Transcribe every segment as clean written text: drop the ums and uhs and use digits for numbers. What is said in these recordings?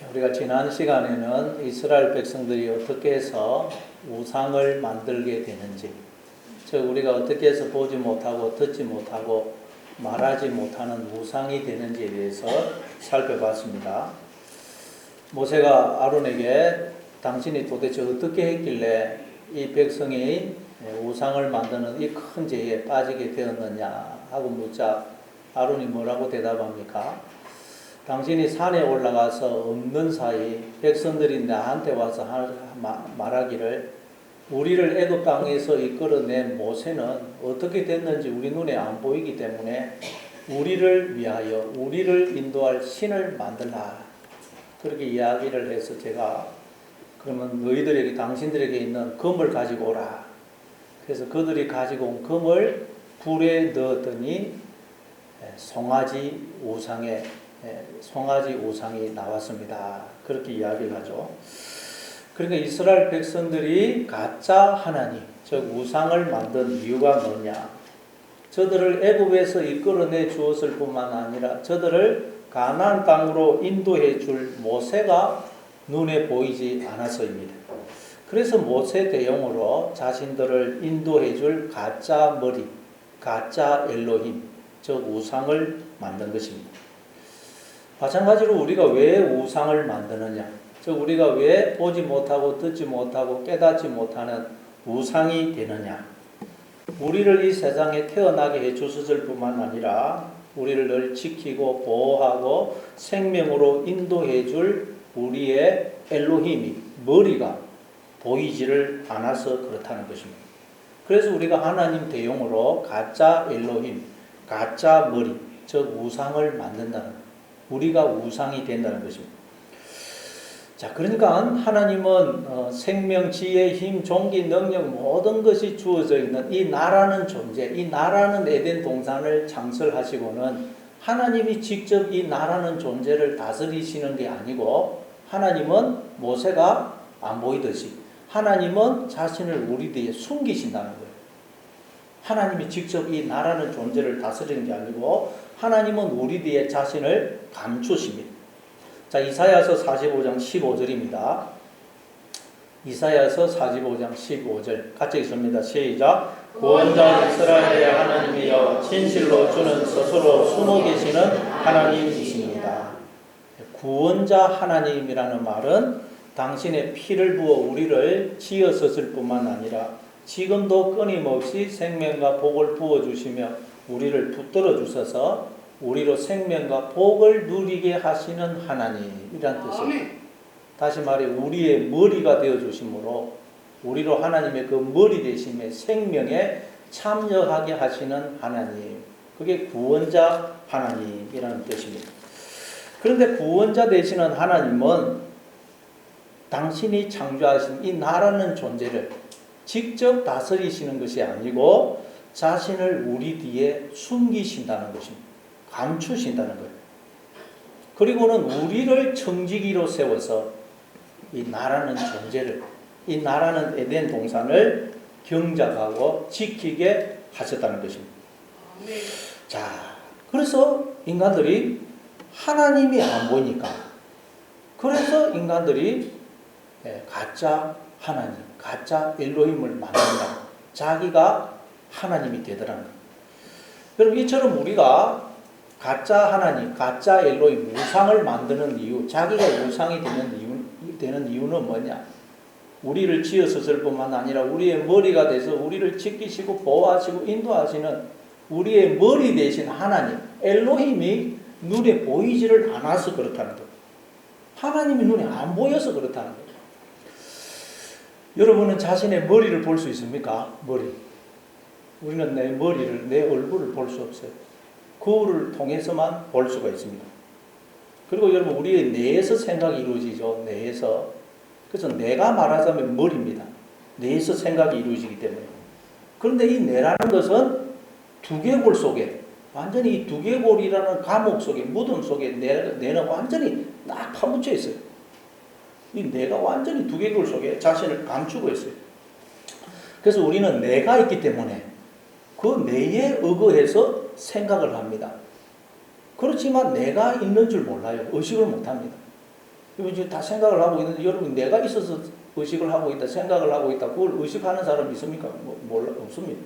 우리가 지난 시간에는 이스라엘 백성들이 어떻게 해서 우상을 만들게 되는지, 즉 우리가 어떻게 해서 보지 못하고 듣지 못하고 말하지 못하는 우상이 되는지에 대해서 살펴봤습니다. 모세가 아론에게 당신이 도대체 어떻게 했길래 이 백성이 우상을 만드는 이 큰 죄에 빠지게 되었느냐 하고 묻자 아론이 뭐라고 대답합니까? 당신이 산에 올라가서 없는 사이 백성들이 나한테 와서 말하기를 우리를 애굽 땅에서 이끌어낸 모세는 어떻게 됐는지 우리 눈에 안 보이기 때문에 우리를 위하여 우리를 인도할 신을 만들라. 그렇게 이야기를 해서 제가 그러면 너희들에게 당신들에게 있는 금을 가지고 오라. 그래서 그들이 가지고 온 금을 불에 넣었더니 송아지 우상이 나왔습니다. 그렇게 이야기를 하죠. 그러니까 이스라엘 백성들이 가짜 하나님, 즉 우상을 만든 이유가 뭐냐? 저들을 애굽에서 이끌어내 주었을 뿐만 아니라 저들을 가나안 땅으로 인도해 줄 모세가 눈에 보이지 않아서입니다. 그래서 모세 대용으로 자신들을 인도해 줄 가짜 머리, 가짜 엘로힘, 즉 우상을 만든 것입니다. 마찬가지로 우리가 왜 우상을 만드느냐? 즉 우리가 왜 보지 못하고 듣지 못하고 깨닫지 못하는 우상이 되느냐? 우리를 이 세상에 태어나게 해 주셨을 뿐만 아니라 우리를 늘 지키고 보호하고 생명으로 인도해 줄 우리의 엘로힘이 머리가 보이지를 않아서 그렇다는 것입니다. 그래서 우리가 하나님 대용으로 가짜 엘로힘, 가짜 머리, 즉 우상을 만든다는 것. 우리가 우상이 된다는 것입니다. 자, 그러니까 하나님은 생명, 지혜, 힘, 종기, 능력 모든 것이 주어져 있는 이 나라는 존재, 이 나라는 에덴 동산을 창설하시고는 하나님이 직접 이 나라는 존재를 다스리시는 게 아니고 하나님은 모세가 안 보이듯이 하나님은 자신을 우리 뒤에 숨기신다는 거예요. 하나님이 직접 이 나라는 존재를 다스리는 게 아니고 하나님은 우리 뒤에 자신을 감추십니다. 자, 이사야서 45장 15절입니다. 이사야서 45장 15절 같이 읽습니다. 시작. 구원자 이스라엘의 하나님이여 진실로 주는 스스로 숨어 계시는 하나님이십니다. 구원자 하나님이라는 말은 당신의 피를 부어 우리를 지었었을 뿐만 아니라 지금도 끊임없이 생명과 복을 부어주시며 우리를 붙들어 주셔서 우리로 생명과 복을 누리게 하시는 하나님이란 뜻입니다. 다시 말해 우리의 머리가 되어주심으로 우리로 하나님의 그 머리 되심의 생명에 참여하게 하시는 하나님, 그게 구원자 하나님이라는 뜻입니다. 그런데 구원자 되시는 하나님은 당신이 창조하신 이 나라는 존재를 직접 다스리시는 것이 아니고 자신을 우리 뒤에 숨기신다는 것입니다. 감추신다는 거예요. 그리고는 우리를 청지기로 세워서 이 나라는 존재를, 이 나라는 에덴 동산을 경작하고 지키게 하셨다는 것입니다. 자, 그래서 인간들이 하나님이 안 보이니까 그래서 인간들이 가짜 하나님, 가짜 엘로힘을 만든다. 자기가 하나님이 되더라는 거예요. 그럼 이처럼 우리가 가짜 하나님, 가짜 엘로힘, 우상을 만드는 이유, 자기가 우상이 되는 이유는 뭐냐? 우리를 지었을 뿐만 아니라 우리의 머리가 돼서 우리를 지키시고 보호하시고 인도하시는 우리의 머리 되신 하나님, 엘로힘이 눈에 보이지를 않아서 그렇다는 거예요. 하나님이 눈에 안 보여서 그렇다는 거예요. 여러분은 자신의 머리를 볼 수 있습니까? 머리. 우리는 내 머리를, 내 얼굴을 볼 수 없어요. 거울을 통해서만 볼 수가 있습니다. 그리고 여러분 우리의 뇌에서 생각이 이루어지죠. 뇌에서. 그래서 뇌가 말하자면 머리입니다. 뇌에서 생각이 이루어지기 때문에. 그런데 이 뇌라는 것은 두개골 속에 완전히 이 두개골이라는 감옥 속에 무덤 속에 뇌는 완전히 딱 파묻혀 있어요. 이 뇌가 완전히 두개골 속에 자신을 감추고 있어요. 그래서 우리는 뇌가 있기 때문에 그 뇌에 의거해서 생각을 합니다. 그렇지만 내가 있는 줄 몰라요. 의식을 못합니다. 이거 지금 다 생각을 하고 있는데 여러분 내가 있어서 의식을 하고 있다, 생각을 하고 있다, 그걸 의식하는 사람 있습니까? 몰라, 없습니다.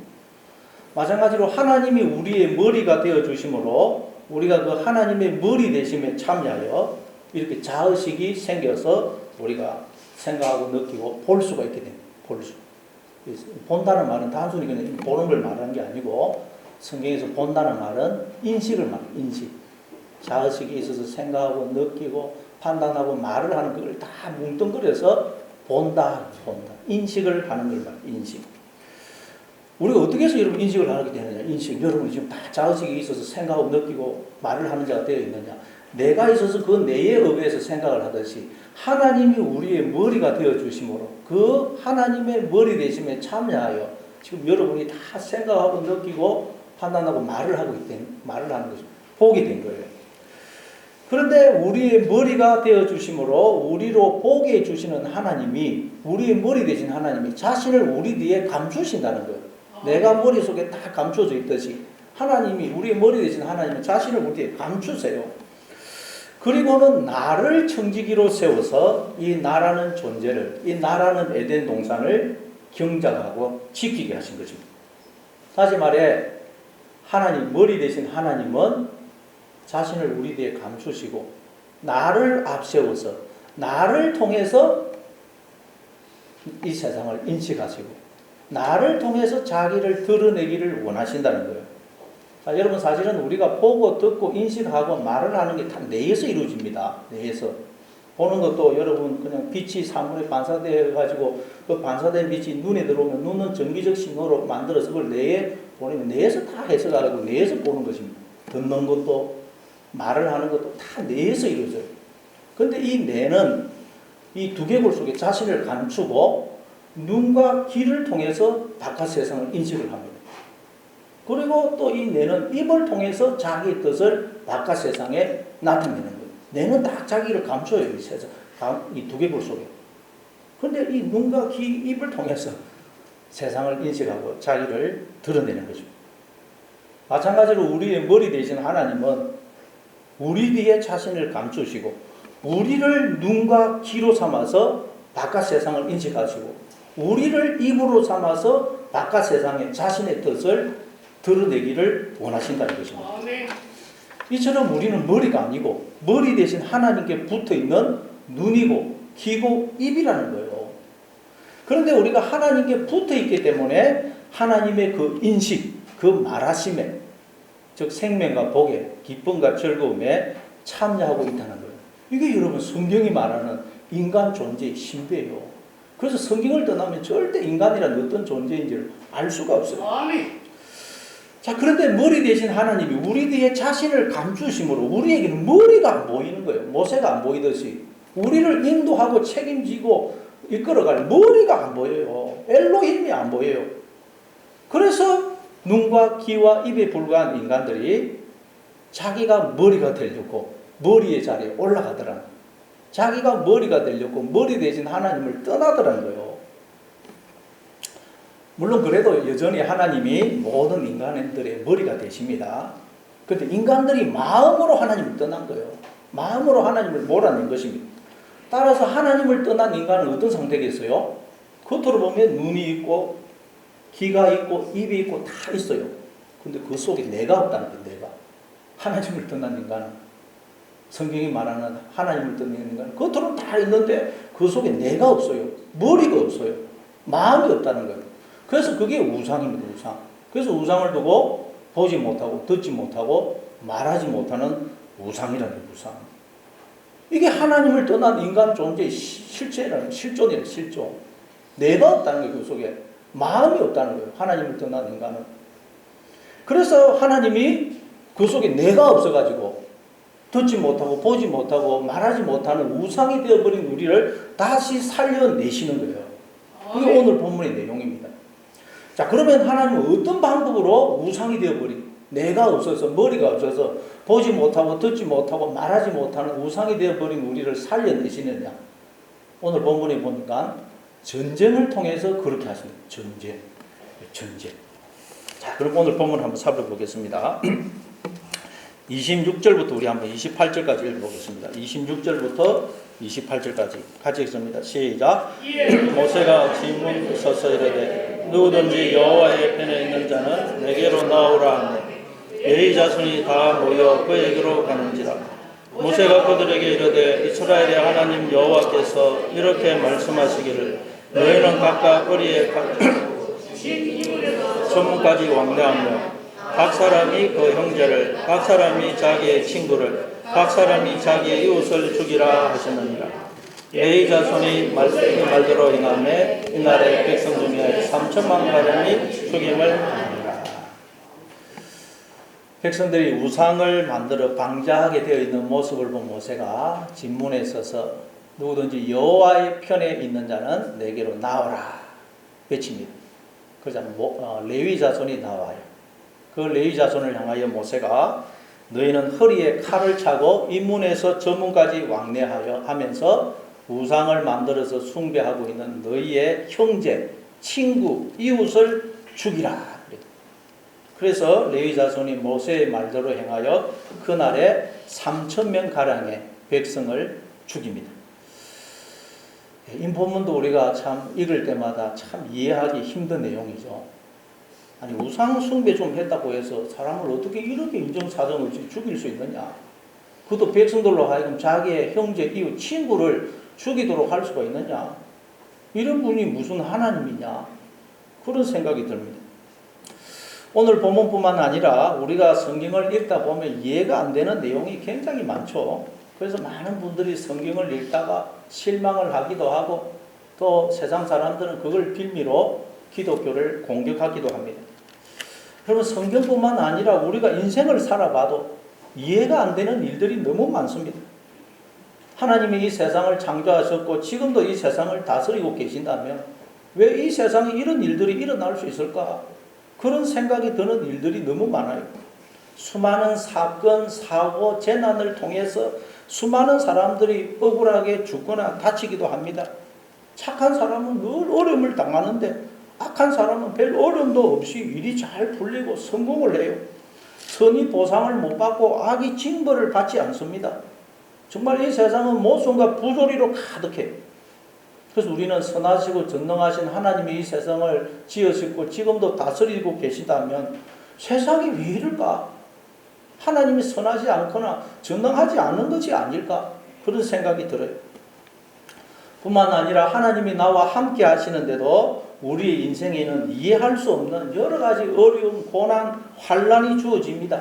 마찬가지로 하나님이 우리의 머리가 되어 주심으로 우리가 그 하나님의 머리 되심에 참여하여 이렇게 자의식이 생겨서 우리가 생각하고 느끼고 볼 수가 있게 됩니다. 볼 수. 본다는 말은 단순히 그냥 보는 걸 말하는 게 아니고 성경에서 본다는 말은 인식을 말해요. 인식. 자의식이 있어서 생각하고 느끼고 판단하고 말을 하는 걸 다 뭉뚱그려서 본다. 인식을 하는 걸 말해요. 인식. 우리가 어떻게 해서 여러분 인식을 하게 되느냐? 인식. 여러분이 지금 다 자의식이 있어서 생각하고 느끼고 말을 하는 자가 되어 있느냐? 내가 있어서 그 내에 의해서 생각을 하듯이 하나님이 우리의 머리가 되어 주심으로 그 하나님의 머리 되심에 참여하여 지금 여러분이 다 생각하고 느끼고 판단하고 말을 하고 말을 하는 것이 보게 된 거예요. 그런데 우리의 머리가 되어 주심으로 우리로 보게 해 주시는 하나님이 우리의 머리 되신 하나님이 자신을 우리 뒤에 감추신다는 거예요. 내가 머릿속에 다 감춰져 있듯이 하나님이 우리의 머리 되신 하나님은 자신을 우리 뒤에 감추세요. 그리고는 나를 청지기로 세워서 이 나라는 존재를, 이 나라는 에덴 동산을 경작하고 지키게 하신 것입니다. 다시 말해 하나님, 머리 되신 하나님은 자신을 우리 뒤에 감추시고 나를 앞세워서 나를 통해서 이 세상을 인식하시고 나를 통해서 자기를 드러내기를 원하신다는 거예요. 자, 여러분 사실은 우리가 보고 듣고 인식하고 말을 하는 게 다 뇌에서 이루어집니다. 뇌에서. 보는 것도 여러분 그냥 빛이 사물에 반사되어 가지고 그 반사된 빛이 눈에 들어오면 눈은 전기적 신호로 만들어서 그걸 뇌에 보내면 뇌에서 다 해석하고 뇌에서 보는 것입니다. 듣는 것도 말을 하는 것도 다 뇌에서 이루어져요. 그런데 이 뇌는 이 두개골 속에 자신을 감추고 눈과 귀를 통해서 바깥 세상을 인식을 합니다. 그리고 또 이 뇌는 입을 통해서 자기의 뜻을 바깥 세상에 나타내는 거예요. 뇌는 딱 자기를 감춰요. 이 세상, 이 두개골 속에. 그런데 이 눈과 귀, 입을 통해서 세상을 인식하고 자기를 드러내는 것입니다. 마찬가지로 우리의 머리 되신 하나님은 우리 뒤에 자신을 감추시고 우리를 눈과 귀로 삼아서 바깥 세상을 인식하시고 우리를 입으로 삼아서 바깥 세상에 자신의 뜻을 드러내기를 원하신다는 것입니다. 이처럼 우리는 머리가 아니고 머리 대신 하나님께 붙어있는 눈이고 귀고 입이라는 거예요. 그런데 우리가 하나님께 붙어있기 때문에 하나님의 그 인식, 그 말하심에 즉 생명과 복에 기쁨과 즐거움에 참여하고 있다는 거예요. 이게 여러분 성경이 말하는 인간 존재의 신비예요. 그래서 성경을 떠나면 절대 인간이란 어떤 존재인지를 알 수가 없어요. 자, 그런데 머리 대신 하나님이 우리 뒤에 자신을 감추심으로 우리에게는 머리가 안 보이는 거예요. 모세가 안 보이듯이 우리를 인도하고 책임지고 이끌어갈 머리가 안 보여요. 엘로힘이 안 보여요. 그래서 눈과 귀와 입에 불과한 인간들이 자기가 머리가 되려고 머리의 자리에 올라가더라는 거예요. 자기가 머리가 되려고 머리 대신 하나님을 떠나더라는 거예요. 물론 그래도 여전히 하나님이 모든 인간들의 머리가 되십니다. 그런데 인간들이 마음으로 하나님을 떠난 거예요. 마음으로 하나님을 몰아낸 것입니다. 따라서 하나님을 떠난 인간은 어떤 상태겠어요? 겉으로 보면 눈이 있고 귀가 있고 입이 있고 다 있어요. 근데 그 속에 내가 없다는 거예요. 내가. 하나님을 떠난 인간은 성경이 말하는 하나님을 떠난 인간은 겉으로는 다 있는데 그 속에 내가 없어요. 머리가 없어요. 마음이 없다는 거예요. 그래서 그게 우상입니다. 우상. 그래서 우상을 두고 보지 못하고 듣지 못하고 말하지 못하는 우상이라는 거예요. 우상. 이게 하나님을 떠난 인간 존재의 실존이라는 실존. 내가 없다는 거예요. 그 속에. 마음이 없다는 거예요. 하나님을 떠난 인간은. 그래서 하나님이 그 속에 내가 없어가지고 듣지 못하고 보지 못하고 말하지 못하는 우상이 되어버린 우리를 다시 살려내시는 거예요. 그게 오늘 본문의 내용입니다. 자, 그러면 하나님은 어떤 방법으로 우상이 되어버린 내가 없어서 머리가 없어서 보지 못하고 듣지 못하고 말하지 못하는 우상이 되어버린 우리를 살려내시느냐. 오늘 본문에 보니까 전쟁을 통해서 그렇게 하십니다. 전쟁. 자, 그럼 오늘 본문 한번 살펴보겠습니다. 26절부터 우리 한번 28절까지 읽어보겠습니다. 26절부터 28절까지 같이 읽습니다. 시작. 모세가 진문 서서 이르되 누구든지 여호와의 편에 있는 자는 내게로 나오라 하매 레위 자손이 다 모여 그에게로 가는지라. 모세가 그들에게 이르되 이스라엘의 하나님 여호와께서 이렇게 말씀하시기를 너희는 각각 어리에 전문까지 왕래하며 각 사람이 그 형제를 각 사람이 자기의 친구를 각 사람이 자기의 이웃을 죽이라 하셨느니라. 레위 자손이 말대로 행하매 이날에 백성 중에 3천만 가량이 죽임을 당하니라. 백성들이 우상을 만들어 방자하게 되어 있는 모습을 본 모세가 진문에 서서 누구든지 여호와의 편에 있는 자는 내게로 나오라 외칩니다. 그러자 레위 자손이 나와요. 그 레위 자손을 향하여 모세가 너희는 허리에 칼을 차고 인문에서 저문까지 왕래하여 하면서 우상을 만들어서 숭배하고 있는 너희의 형제, 친구, 이웃을 죽이라. 그래서 레위 자손이 모세의 말대로 행하여 그날에 3,000명 가량의 백성을 죽입니다. 이 본문도 우리가 참 읽을 때마다 참 이해하기 힘든 내용이죠. 아니 우상 숭배 좀 했다고 해서 사람을 어떻게 이렇게 인정사정없이 죽일 수 있느냐. 그것도 백성들로 하여금 자기의 형제, 이웃, 친구를 죽이도록 할 수가 있느냐. 이런 분이 무슨 하나님이냐. 그런 생각이 듭니다. 오늘 본문뿐만 아니라 우리가 성경을 읽다 보면 이해가 안 되는 내용이 굉장히 많죠. 그래서 많은 분들이 성경을 읽다가 실망을 하기도 하고 또 세상 사람들은 그걸 빌미로 기독교를 공격하기도 합니다. 그러면 성경뿐만 아니라 우리가 인생을 살아봐도 이해가 안 되는 일들이 너무 많습니다. 하나님이 이 세상을 창조하셨고 지금도 이 세상을 다스리고 계신다면 왜 이 세상에 이런 일들이 일어날 수 있을까? 그런 생각이 드는 일들이 너무 많아요. 수많은 사건, 사고, 재난을 통해서 수많은 사람들이 억울하게 죽거나 다치기도 합니다. 착한 사람은 늘 어려움을 당하는데 악한 사람은 별 어려움도 없이 일이 잘 풀리고 성공을 해요. 선이 보상을 못 받고 악이 징벌을 받지 않습니다. 정말 이 세상은 모순과 부조리로 가득해요. 그래서 우리는 선하시고 전능하신 하나님이 이 세상을 지으시고 지금도 다스리고 계시다면 세상이 왜 이럴까? 하나님이 선하지 않거나 전능하지 않는 것이 아닐까? 그런 생각이 들어요. 뿐만 아니라 하나님이 나와 함께 하시는데도 우리의 인생에는 이해할 수 없는 여러 가지 어려움, 고난, 환난이 주어집니다.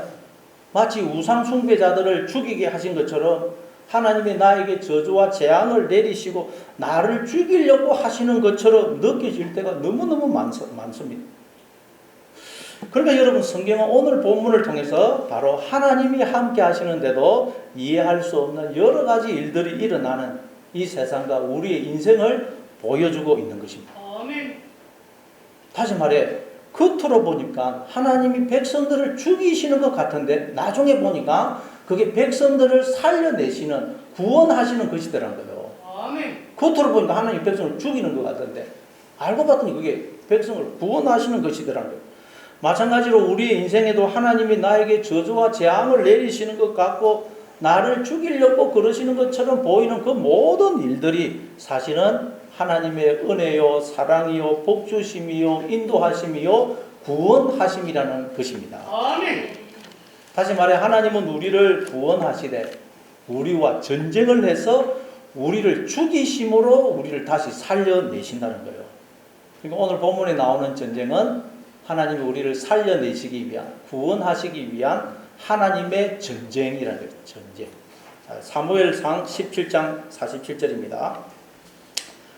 마치 우상 숭배자들을 죽이게 하신 것처럼 하나님이 나에게 저주와 재앙을 내리시고 나를 죽이려고 하시는 것처럼 느껴질 때가 너무너무 많습니다. 그러니까 여러분 성경은 오늘 본문을 통해서 바로 하나님이 함께 하시는데도 이해할 수 없는 여러 가지 일들이 일어나는 이 세상과 우리의 인생을 보여주고 있는 것입니다. 아멘. 다시 말해 겉으로 보니까 하나님이 백성들을 죽이시는 것 같은데 나중에 보니까 그게 백성들을 살려내시는 구원하시는 것이더란 거예요. 아멘. 겉으로 보니까 하나님이 백성을 죽이는 것 같은데 알고 봤더니 그게 백성을 구원하시는 것이더란 거예요. 마찬가지로 우리의 인생에도 하나님이 나에게 저주와 재앙을 내리시는 것 같고 나를 죽이려고 그러시는 것처럼 보이는 그 모든 일들이 사실은 하나님의 은혜요, 사랑이요, 복주심이요, 인도하심이요, 구원하심이라는 것입니다. 아멘. 다시 말해 하나님은 우리를 구원하시되 우리와 전쟁을 해서 우리를 죽이심으로 우리를 다시 살려내신다는 거예요. 그러니까 오늘 본문에 나오는 전쟁은 하나님이 우리를 살려내시기 위한, 구원하시기 위한 하나님의 전쟁이라는 거예요. 전쟁. 사무엘상 17장 47절입니다.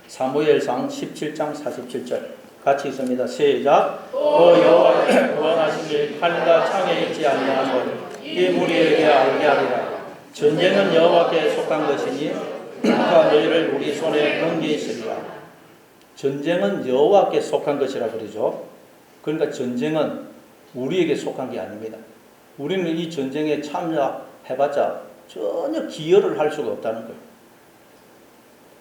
사무엘상 17장 47절 같이 있습니다. 시작. 여호와의 구원하심이 칼과 창에 있지 아니하고 이 무리에게 알게 하리라. 전쟁은 여호와께 속한 것이니 그가 너희를 우리 손에 넘기시리라. 전쟁은 여호와께 속한 것이라 그러죠. 그러니까 전쟁은 우리에게 속한 게 아닙니다. 우리는 이 전쟁에 참여해봤자 전혀 기여를 할 수가 없다는 거예요.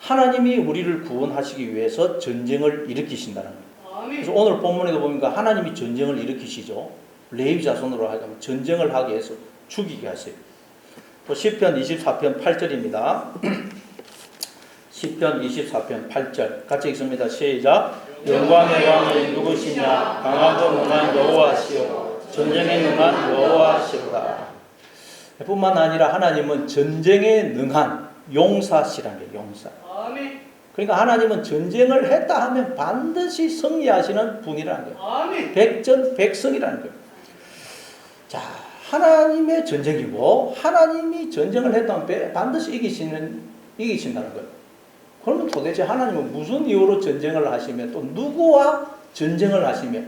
하나님이 우리를 구원하시기 위해서 전쟁을 일으키신다는 거예요. 그래서 오늘 본문에도 보니까 하나님이 전쟁을 일으키시죠. 레위 자손으로 하여금 전쟁을 하게 해서 죽이게 하세요. 또 시편 24편 8절입니다. 시편 24편 8절 같이 읽습니다. 시작. 영광의 왕이 누구시냐? 강하고 능한 여호와시요 전쟁에 능한 여호와시로다. 뿐만 아니라 하나님은 전쟁에 능한 용사시라는 거예요. 용사. 아멘. 그러니까 하나님은 전쟁을 했다 하면 반드시 승리하시는 분이라는 거예요. 아멘. 백전백승이라는 거예요. 자, 하나님의 전쟁이고 하나님이 전쟁을 했다면 반드시 이기신다는 거예요. 그러면 도대체 하나님은 무슨 이유로 전쟁을 하시며 또 누구와 전쟁을 하시며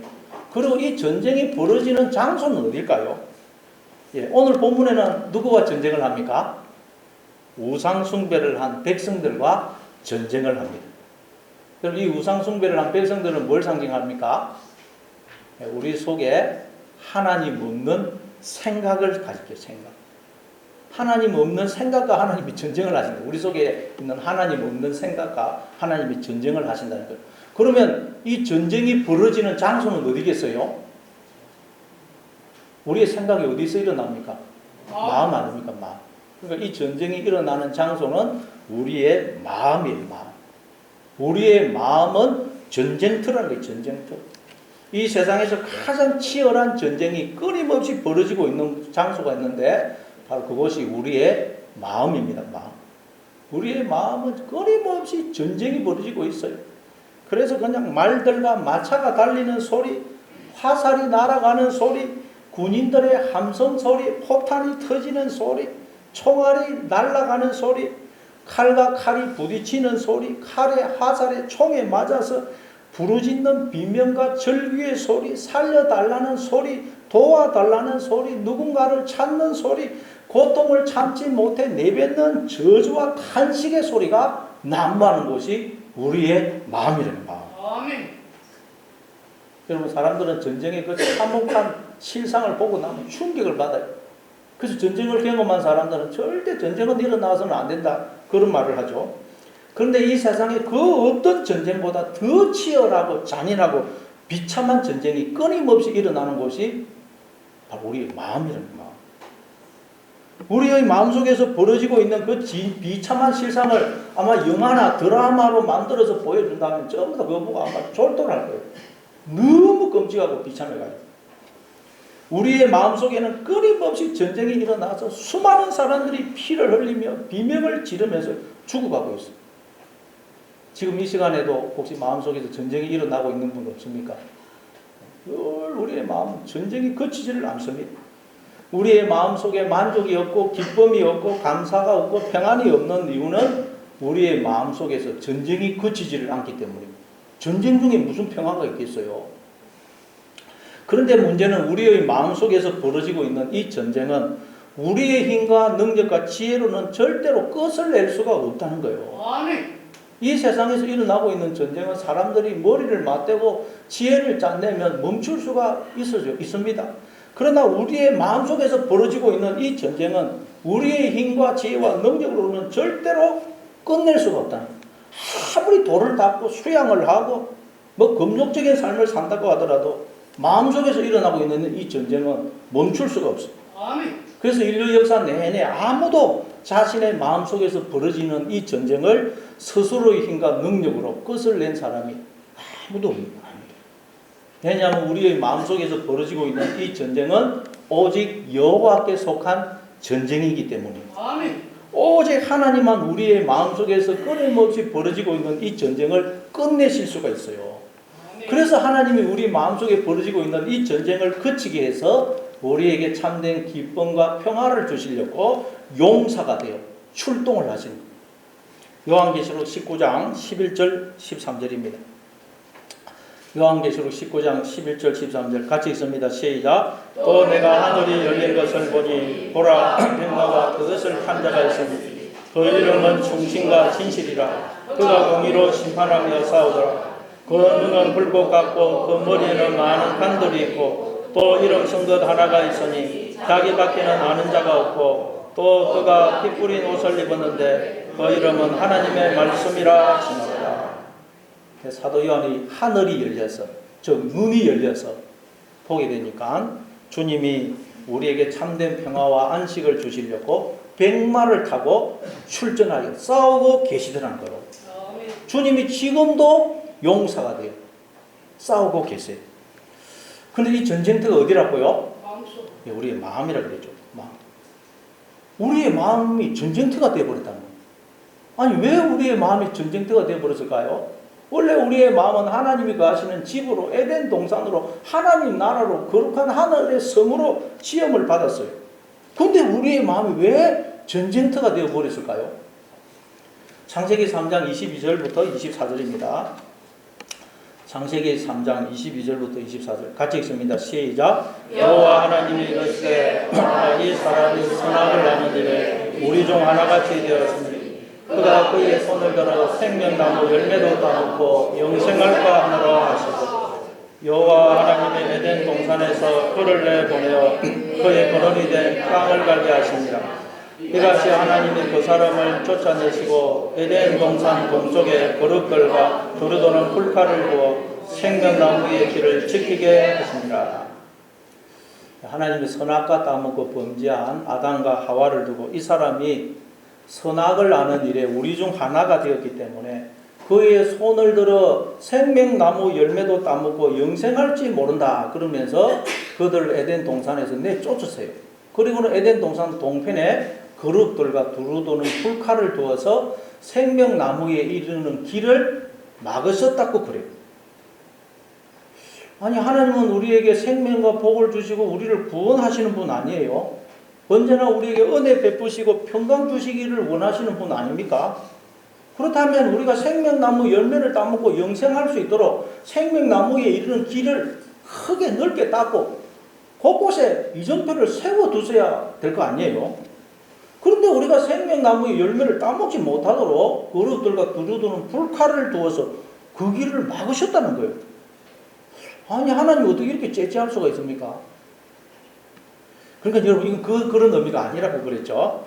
그리고 이 전쟁이 벌어지는 장소는 어딜까요? 예, 오늘 본문에는 누구와 전쟁을 합니까? 우상 숭배를 한 백성들과 전쟁을 합니다. 그럼 이 우상 숭배를 한 백성들은 뭘 상징합니까? 예, 우리 속에 하나님 없는 생각을 가지게 생각. 하나님 없는 생각과 하나님이 전쟁을 하신다. 우리 속에 있는 하나님 없는 생각과 하나님이 전쟁을 하신다는 거예요. 그러면 이 전쟁이 벌어지는 장소는 어디겠어요? 우리의 생각이 어디서 일어납니까? 마음 아닙니까? 마음. 그러니까 이 전쟁이 일어나는 장소는 우리의 마음이에요. 마음. 우리의 마음은 전쟁터라는 거예요. 전쟁터. 이 세상에서 가장 치열한 전쟁이 끊임없이 벌어지고 있는 장소가 있는데 바로 그것이 우리의 마음입니다. 마음. 우리의 마음은 끊임없이 전쟁이 벌어지고 있어요. 그래서 그냥 말들과 마차가 달리는 소리, 화살이 날아가는 소리, 군인들의 함성 소리, 포탄이 터지는 소리, 총알이 날아가는 소리, 칼과 칼이 부딪히는 소리, 칼에 화살에 총에 맞아서 부르짖는 비명과 절규의 소리, 살려달라는 소리, 도와달라는 소리, 누군가를 찾는 소리, 고통을 참지 못해 내뱉는 저주와 탄식의 소리가 난무하는 곳이 우리의 마음이라는 마음. 아멘. 여러분, 사람들은 전쟁의 그 참혹한 실상을 보고 나면 충격을 받아요. 그래서 전쟁을 경험한 사람들은 절대 전쟁은 일어나서는 안 된다, 그런 말을 하죠. 그런데 이 세상에 그 어떤 전쟁보다 더 치열하고 잔인하고 비참한 전쟁이 끊임없이 일어나는 곳이 바로 우리의 마음이라는 마음. 우리의 마음속에서 벌어지고 있는 그 비참한 실상을 아마 영화나 드라마로 만들어서 보여준다면 전부 다 그거 보고 아마 졸도할 거예요. 너무 끔찍하고 비참해가지고. 우리의 마음속에는 끊임없이 전쟁이 일어나서 수많은 사람들이 피를 흘리며 비명을 지르면서 죽어가고 있어요. 지금 이 시간에도 혹시 마음속에서 전쟁이 일어나고 있는 분 없습니까? 늘 우리의 마음은 전쟁이 그치지를 않습니다. 우리의 마음속에 만족이 없고 기쁨이 없고 감사가 없고 평안이 없는 이유는 우리의 마음속에서 전쟁이 그치지를 않기 때문입니다. 전쟁 중에 무슨 평화가 있겠어요? 그런데 문제는 우리의 마음속에서 벌어지고 있는 이 전쟁은 우리의 힘과 능력과 지혜로는 절대로 끝을 낼 수가 없다는 거예요. 아멘. 이 세상에서 일어나고 있는 전쟁은 사람들이 머리를 맞대고 지혜를 짠내면 멈출 수가 있습니다. 그러나 우리의 마음속에서 벌어지고 있는 이 전쟁은 우리의 힘과 지혜와 능력으로는 절대로 끝낼 수가 없다는 거예요. 아무리 돌을 닦고 수양을 하고 뭐 금욕적인 삶을 산다고 하더라도 마음속에서 일어나고 있는 이 전쟁은 멈출 수가 없어요. 아멘. 그래서 인류 역사 내내 아무도 자신의 마음속에서 벌어지는 이 전쟁을 스스로의 힘과 능력으로 끝을 낸 사람이 아무도 없습니다. 왜냐하면 우리의 마음속에서 벌어지고 있는 이 전쟁은 오직 여호와께 속한 전쟁이기 때문입니다. 아멘. 오직 하나님만 우리의 마음속에서 끊임없이 벌어지고 있는 이 전쟁을 끝내실 수가 있어요. 그래서 하나님이 우리 마음속에 벌어지고 있는 이 전쟁을 그치게 해서 우리에게 참된 기쁨과 평화를 주시려고 용사가 되어 출동을 하신 거예요. 요한계시록 19장 11절 13절입니다. 요한계시록 19장 11절 13절 같이 읽습니다. 시작. 또 내가 하늘이 열린 것을 보니 보라 백마와 그것을 탄 자가 있으니 그 이름은 충신과 진실이라. 그가 공의로 심판하며 싸우더라. 그 눈은 불꽃 같고 그 머리에는 많은 관들이 있고 또 이름 쓴 것 하나가 있으니 자기밖에는 아는 자가 없고 또 그가 피 뿌린 옷을 입었는데 그 이름은 하나님의 말씀이라 칭하더라. 사도 요한이 하늘이 열려서 즉 눈이 열려서 보게 되니까 주님이 우리에게 참된 평화와 안식을 주시려고 백마를 타고 출전하여 싸우고 계시더라는 거로. 주님이 지금도 용사가 돼요. 싸우고 계세요. 근데 이 전쟁터가 어디라고요? 마음속. 예, 우리의 마음이라 그러죠. 마음. 우리의 마음이 전쟁터가 되어버렸다는 거예요. 아니, 왜 우리의 마음이 전쟁터가 되어버렸을까요? 원래 우리의 마음은 하나님이 거하시는 집으로, 에덴 동산으로, 하나님 나라로, 거룩한 하늘의 성으로 시험을 받았어요. 근데 우리의 마음이 왜 전쟁터가 되어버렸을까요? 창세기 3장 22절부터 24절입니다. 창세기 3장 22절부터 24절 같이 읽습니다. 시작. 여호와 하나님이 이르시되 이 사람이 선악을 하는 일에 우리 중 하나같이 되었으니 그가 그의 손을 들어 생명나무 열매도 따먹고 영생할까 하노라 하시고 여호와 하나님의 에덴 동산에서 그를 내보내어 그의 근원이 된 땅을 갈게 하시니라. 이같이 하나님이 그 사람을 쫓아내시고 에덴 동산 동쪽에 거룩들과 두루도는 풀칼을 부어 생명나무의 길을 지키게 하시니라. 하나님이 선악과 따먹고 범죄한 아담과 하와를 두고 이 사람이 선악을 아는 일에 우리 중 하나가 되었기 때문에 그의 손을 들어 생명나무 열매도 따먹고 영생할지 모른다 그러면서 그들을 에덴 동산에서 내쫓으세요. 그리고는 에덴 동산 동편에 그룹들과 두루도는 풀칼을 두어서 생명나무에 이르는 길을 막으셨다고 그래요. 아니, 하나님은 우리에게 생명과 복을 주시고 우리를 구원하시는 분 아니에요? 언제나 우리에게 은혜 베푸시고 평강 주시기를 원하시는 분 아닙니까? 그렇다면 우리가 생명나무 열매를 따먹고 영생할 수 있도록 생명나무에 이르는 길을 크게 넓게 닦고 곳곳에 이정표를 세워두셔야 될 거 아니에요? 그런데 우리가 생명나무의 열매를 따먹지 못하도록 그룹들과 두루두는 풀칼을 두어서 그 길을 막으셨다는 거예요. 아니, 하나님이 어떻게 이렇게 째째할 수가 있습니까? 그러니까 여러분, 이건 그런 의미가 아니라고 그랬죠.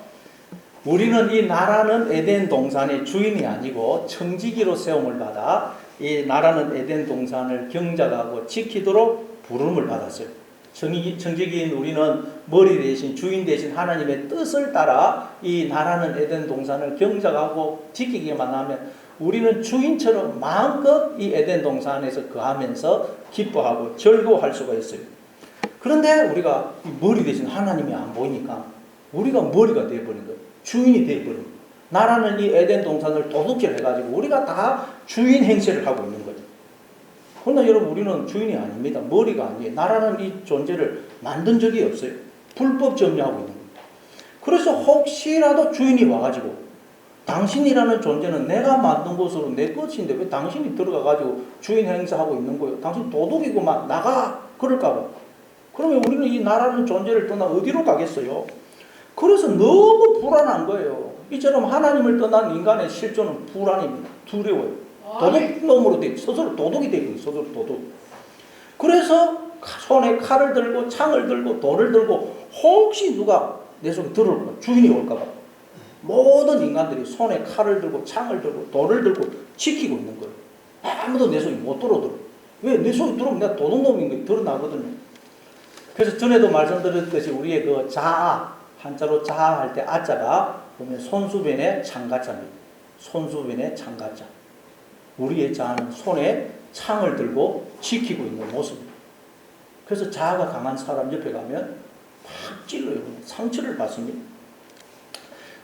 우리는 이 나라는 에덴 동산의 주인이 아니고 청지기로 세움을 받아 이 나라는 에덴 동산을 경작하고 지키도록 부름을 받았어요. 청지기인 우리는 머리 대신 주인 대신 하나님의 뜻을 따라 이 나라는 에덴 동산을 경작하고 지키기만 하면 우리는 주인처럼 마음껏 이 에덴 동산에서 거하면서 기뻐하고 즐거워할 수가 있어요. 그런데 우리가 머리 대신 하나님이 안 보이니까 우리가 머리가 되어버린 거예요. 주인이 되어버린 거예요. 나라는 이 에덴 동산을 도둑질 해가지고 우리가 다 주인 행세를 하고 있는 거죠. 그러나 여러분, 우리는 주인이 아닙니다. 머리가 아니에요. 나라는 이 존재를 만든 적이 없어요. 불법 점유하고 있는 거예요. 그래서 혹시라도 주인이 와가지고 당신이라는 존재는 내가 만든 것으로 내 것인데 왜 당신이 들어가가지고 주인 행사하고 있는 거예요? 당신 도둑이고만 나가! 그럴까봐. 그러면 우리는 이 나라는 존재를 떠나 어디로 가겠어요? 그래서 너무 불안한 거예요. 이처럼 하나님을 떠난 인간의 실존은 불안입니다. 두려워요. 도둑놈으로 돼, 스스로 도둑이 되고 스스로 도둑. 그래서 손에 칼을 들고 창을 들고 돌을 들고 혹시 누가 내 속에 들어올까, 주인이 올까봐 모든 인간들이 손에 칼을 들고 창을 들고 돌을 들고 지키고 있는 거예요. 아무도 내 속에 못 들어오더라고요. 왜? 내 속에 들어오면 내가 도둑놈인 게 드러나거든요. 그래서 전에도 말씀드렸듯이 우리의 그 자아, 한자로 자아 할 때 아자가 보면 손수변의 창가자입니다. 손수변의 창가자. 우리의 자아는 손에 창을 들고 지키고 있는 모습입니다. 그래서 자아가 강한 사람 옆에 가면 팍 찔러요. 상처를 받습니다.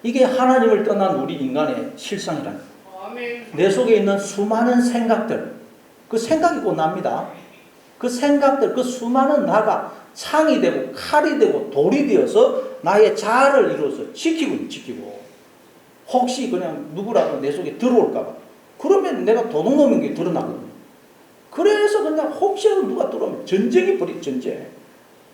이게 하나님을 떠난 우리 인간의 실상이랍니다. 내 속에 있는 수많은 생각들, 그 생각이 곧 납니다. 그 생각들, 그 수많은 나가 창이 되고 칼이 되고 돌이 되어서 나의 자아를 이루어서 지키고 혹시 그냥 누구라도 내 속에 들어올까봐 그러면 내가 도둑놈인 게 드러나거든요. 그래서 그냥 혹시라도 누가 들어오면 전쟁이 벌이 전쟁.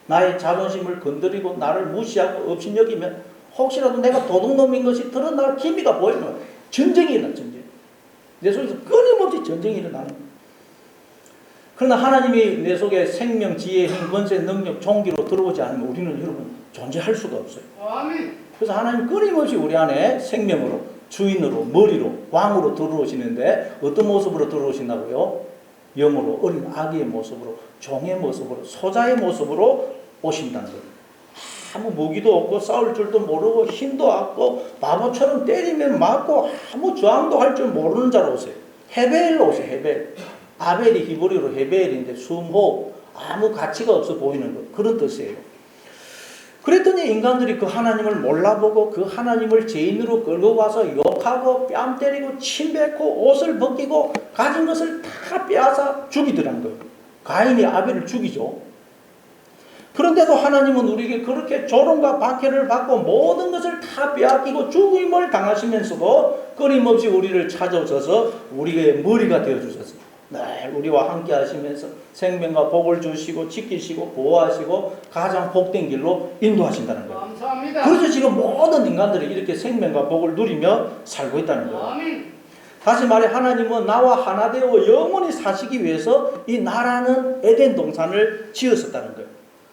나의 자존심을 건드리고 나를 무시하고 업신여기면 혹시라도 내가 도둑놈인 것이 드러날 기미가 보이면 전쟁이 일어나. 전쟁. 내 속에서 끊임없이 전쟁이 일어나는 거예요. 그러나 하나님이 내 속에 생명, 지혜, 힘, 권세, 능력, 종기로 들어오지 않으면 우리는 여러분 존재할 수가 없어요. 그래서 하나님 끊임없이 우리 안에 생명으로, 주인으로, 머리로, 왕으로 들어오시는데 어떤 모습으로 들어오신다고요? 영으로, 어린 아기의 모습으로, 종의 모습으로, 소자의 모습으로 오신다는 거예요. 아무 무기도 없고 싸울 줄도 모르고 힘도 없고 바보처럼 때리면 맞고 아무 저항도 할 줄 모르는 자로 오세요. 헤벨로 오세요. 헤벨. 아벨이 히브리어로 헤벨인데 숨호, 아무 가치가 없어 보이는 것, 그런 뜻이에요. 그랬더니 인간들이 그 하나님을 몰라보고 그 하나님을 죄인으로 끌고 가서 욕하고 뺨 때리고 침 뱉고 옷을 벗기고 가진 것을 다 빼앗아 죽이더란 거예요. 가인이 아벨을 죽이죠. 그런데도 하나님은 우리에게 그렇게 조롱과 박해를 받고 모든 것을 다 빼앗기고 죽임을 당하시면서도 끊임없이 우리를 찾아오셔서 우리의 머리가 되어주셨어요. 네, 우리와 함께 하시면서 생명과 복을 주시고 지키시고 보호하시고 가장 복된 길로 인도하신다는 거예요. 감사합니다. 그래서 지금 모든 인간들이 이렇게 생명과 복을 누리며 살고 있다는 거예요. 아멘. 다시 말해 하나님은 나와 하나 되어 영원히 사시기 위해서 이 나라는 에덴 동산을 지었었다는 거예요.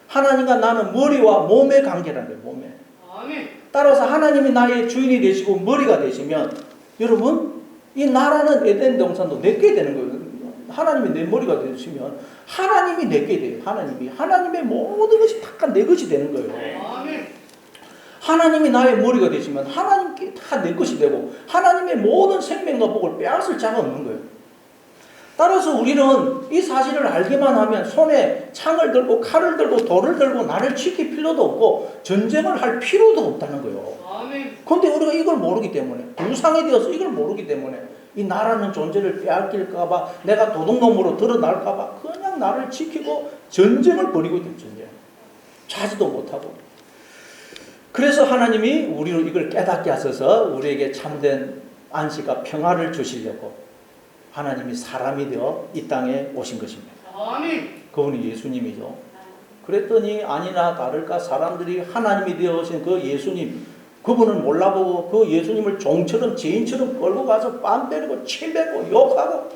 하나님과 나는 머리와 몸의 관계라는 거예요. 몸에. 아멘. 따라서 하나님이 나의 주인이 되시고 머리가 되시면 여러분 이 나라는 에덴 동산도 내게 되는 거예요. 하나님이 내 머리가 되시면 하나님이 내게 돼요. 하나님의 모든 것이 다 내 것이 되는 거예요. 아멘. 하나님이 나의 머리가 되시면 하나님께 다 내 것이 되고 하나님의 모든 생명과 복을 빼앗을 자가 없는 거예요. 따라서 우리는 이 사실을 알기만 하면 손에 창을 들고 칼을 들고 돌을 들고 나를 지킬 필요도 없고 전쟁을 할 필요도 없다는 거예요. 아멘. 그런데 우리가 이걸 모르기 때문에 우상이 되어서 이걸 모르기 때문에 이 나라는 존재를 빼앗길까봐 내가 도둑놈으로 드러날까봐 그냥 나를 지키고 전쟁을 벌이고 있는 전쟁. 자지도 못하고. 그래서 하나님이 우리로 이걸 깨닫게 하셔서 우리에게 참된 안식과 평화를 주시려고 하나님이 사람이 되어 이 땅에 오신 것입니다. 아멘. 그분이 예수님이죠. 그랬더니 아니나 다를까 사람들이 하나님이 되어 오신 그 예수님, 그분을 몰라보고 그 예수님을 종처럼 죄인처럼 끌고 가서 뺨 때리고 침 뱉고 욕하고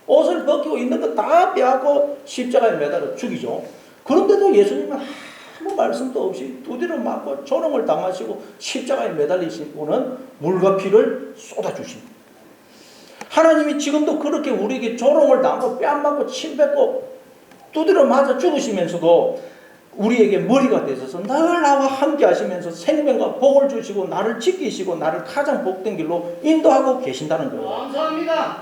옷을 벗기고 있는 거 다 빼앗고 십자가에 매달아 죽이죠. 그런데도 예수님은 아무 말씀도 없이 두드려 맞고 조롱을 당하시고 십자가에 매달리신 분은 물과 피를 쏟아주십니다. 하나님이 지금도 그렇게 우리에게 조롱을 당하고 뺨 맞고 침 뱉고 두드려 맞아 죽으시면서도 우리에게 머리가 되셔서 늘 나와 함께 하시면서 생명과 복을 주시고 나를 지키시고 나를 가장 복된 길로 인도하고 계신다는 거예요. 감사합니다.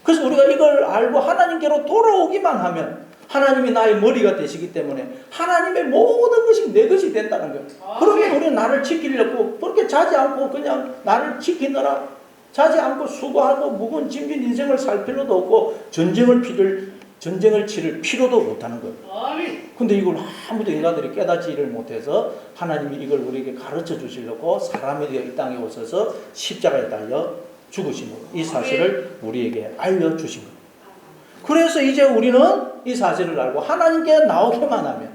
그래서 우리가 이걸 알고 하나님께로 돌아오기만 하면 하나님이 나의 머리가 되시기 때문에 하나님의 모든 것이 내 것이 된다는 거예요. 그러면 우리는 나를 지키려고 그렇게 자지 않고 그냥 나를 지키느라 자지 않고 수고하고 묵은 짐진 인생을 살 필요도 없고 전쟁을 치를 필요도 못하는 거예요. 아멘. 근데 이걸 아무도 인간들이 깨닫지를 못해서 하나님이 이걸 우리에게 가르쳐 주시려고 사람이 되어 이 땅에 오셔서 십자가에 달려 죽으신 것, 이 사실을 우리에게 알려주신 것. 그래서 이제 우리는 이 사실을 알고 하나님께 나오기만 하면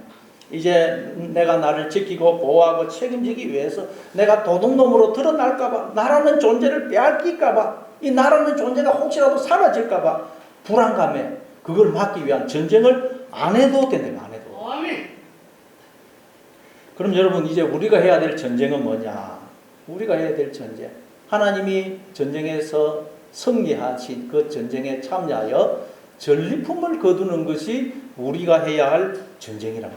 이제 내가 나를 지키고 보호하고 책임지기 위해서 내가 도둑놈으로 드러날까봐 나라는 존재를 빼앗길까봐 이 나라는 존재가 혹시라도 사라질까봐 불안감에 그걸 막기 위한 전쟁을 안 해도 된다. 안 해도. 아멘. 그럼 여러분 이제 우리가 해야 될 전쟁은 뭐냐? 우리가 해야 될 전쟁. 하나님이 전쟁에서 승리하신 그 전쟁에 참여하여 전리품을 거두는 것이 우리가 해야 할 전쟁이라고.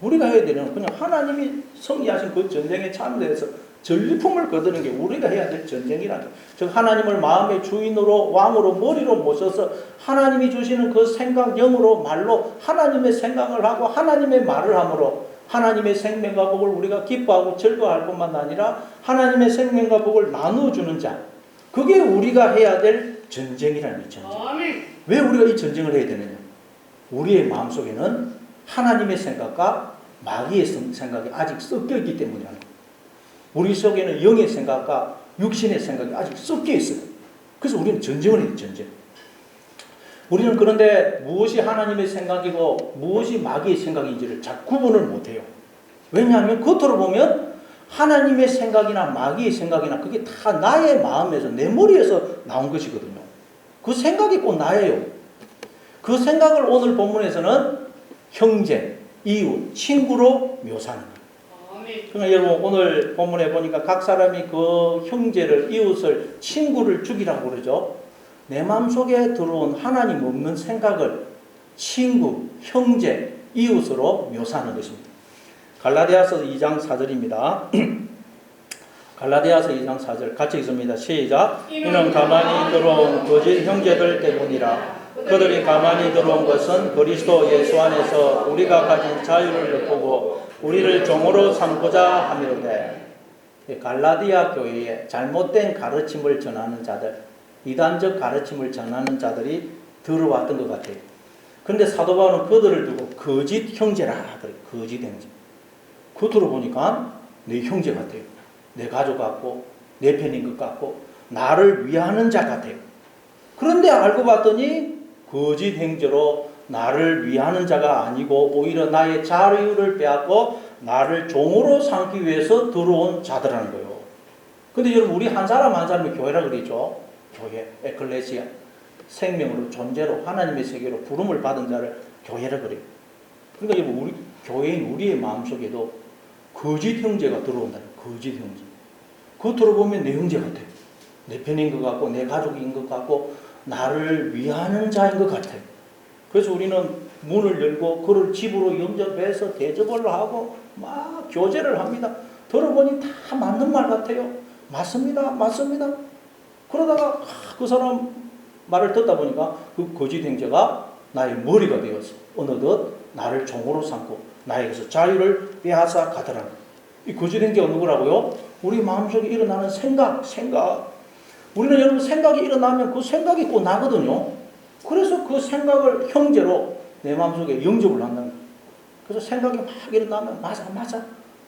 우리가 해야 되는 그냥 하나님이 승리하신 그 전쟁에 참여해서 전리품을 거두는 게 우리가 해야 될 전쟁이라는 거예요. 즉 하나님을 마음의 주인으로 왕으로 머리로 모셔서 하나님이 주시는 그 생각 영으로 말로 하나님의 생각을 하고 하나님의 말을 함으로 하나님의 생명과 복을 우리가 기뻐하고 즐거워할 뿐만 아니라 하나님의 생명과 복을 나누어주는 자, 그게 우리가 해야 될 전쟁이라는 전쟁. 아멘. 왜 우리가 이 전쟁을 해야 되느냐? 우리의 마음속에는 하나님의 생각과 마귀의 생각이 아직 섞여 있기 때문이라는 거예요. 우리 속에는 영의 생각과 육신의 생각이 아직 섞여 있어요. 그래서 우리는 전쟁을 해요. 전쟁. 우리는 그런데 무엇이 하나님의 생각이고 무엇이 마귀의 생각인지를 잘 구분을 못해요. 왜냐하면 겉으로 보면 하나님의 생각이나 마귀의 생각이나 그게 다 나의 마음에서 내 머리에서 나온 것이거든요. 그 생각이 꼭 나예요. 그 생각을 오늘 본문에서는 형제, 이웃, 친구로 묘사하는 거예요. 그러니까 여러분 오늘 본문에 보니까 각 사람이 그 형제를, 이웃을, 친구를 죽이라고 그러죠. 내 마음속에 들어온 하나님 없는 생각을 친구, 형제, 이웃으로 묘사하는 것입니다. 갈라디아서 2장 4절입니다. 갈라디아서 2장 4절 같이 읽습니다. 시작. 이는 가만히 들어온 거짓 형제들 때문이라. 그들이 가만히 들어온 것은 그리스도 예수 안에서 우리가 가진 자유를 엿보고 우리를 종으로 삼고자 함이로되. 갈라디아 교회에 잘못된 가르침을 전하는 자들, 이단적 가르침을 전하는 자들이 들어왔던 것 같아요. 그런데 사도 바울은 그들을 두고 거짓 형제라 그래요. 거짓 형제. 그거 들어보니까 내 형제 같아요. 내 가족 같고 내 편인 것 같고 나를 위하는 자 같아요. 그런데 알고 봤더니 거짓 형제로 나를 위하는 자가 아니고 오히려 나의 자유를 빼앗고 나를 종으로 삼기 위해서 들어온 자들라는 거예요. 근데 여러분 우리 한 사람 한 사람이 교회라 그러죠. 교회, 에클레시아. 생명으로 존재로 하나님의 세계로 부름을 받은 자를 교회라 그래요. 그러니까 여러분 우리 교회인 우리의 마음속에도 거짓 형제가 들어온다는 거짓 형제. 그거 들어보면 내 형제 같아요. 내 편인 것 같고 내 가족인 것 같고 나를 위하는 자인 것 같아요. 그래서 우리는 문을 열고 그를 집으로 영접해서 대접을 하고 막 교제를 합니다. 들어보니 다 맞는 말 같아요. 맞습니다. 맞습니다. 그러다가 그 사람 말을 듣다 보니까 그 거짓 형제가 나의 머리가 되어서 어느덧 나를 종으로 삼고 나에게서 자유를 빼앗아 가더라. 이 거짓 형제가 누구라고요? 우리 마음속에 일어나는 생각. 우리는 여러분 생각이 일어나면 그 생각이 꼭 나거든요. 그래서 그 생각을 형제로 내 마음속에 영접을 한다는 거예요. 그래서 생각이 막 일어나면 맞아.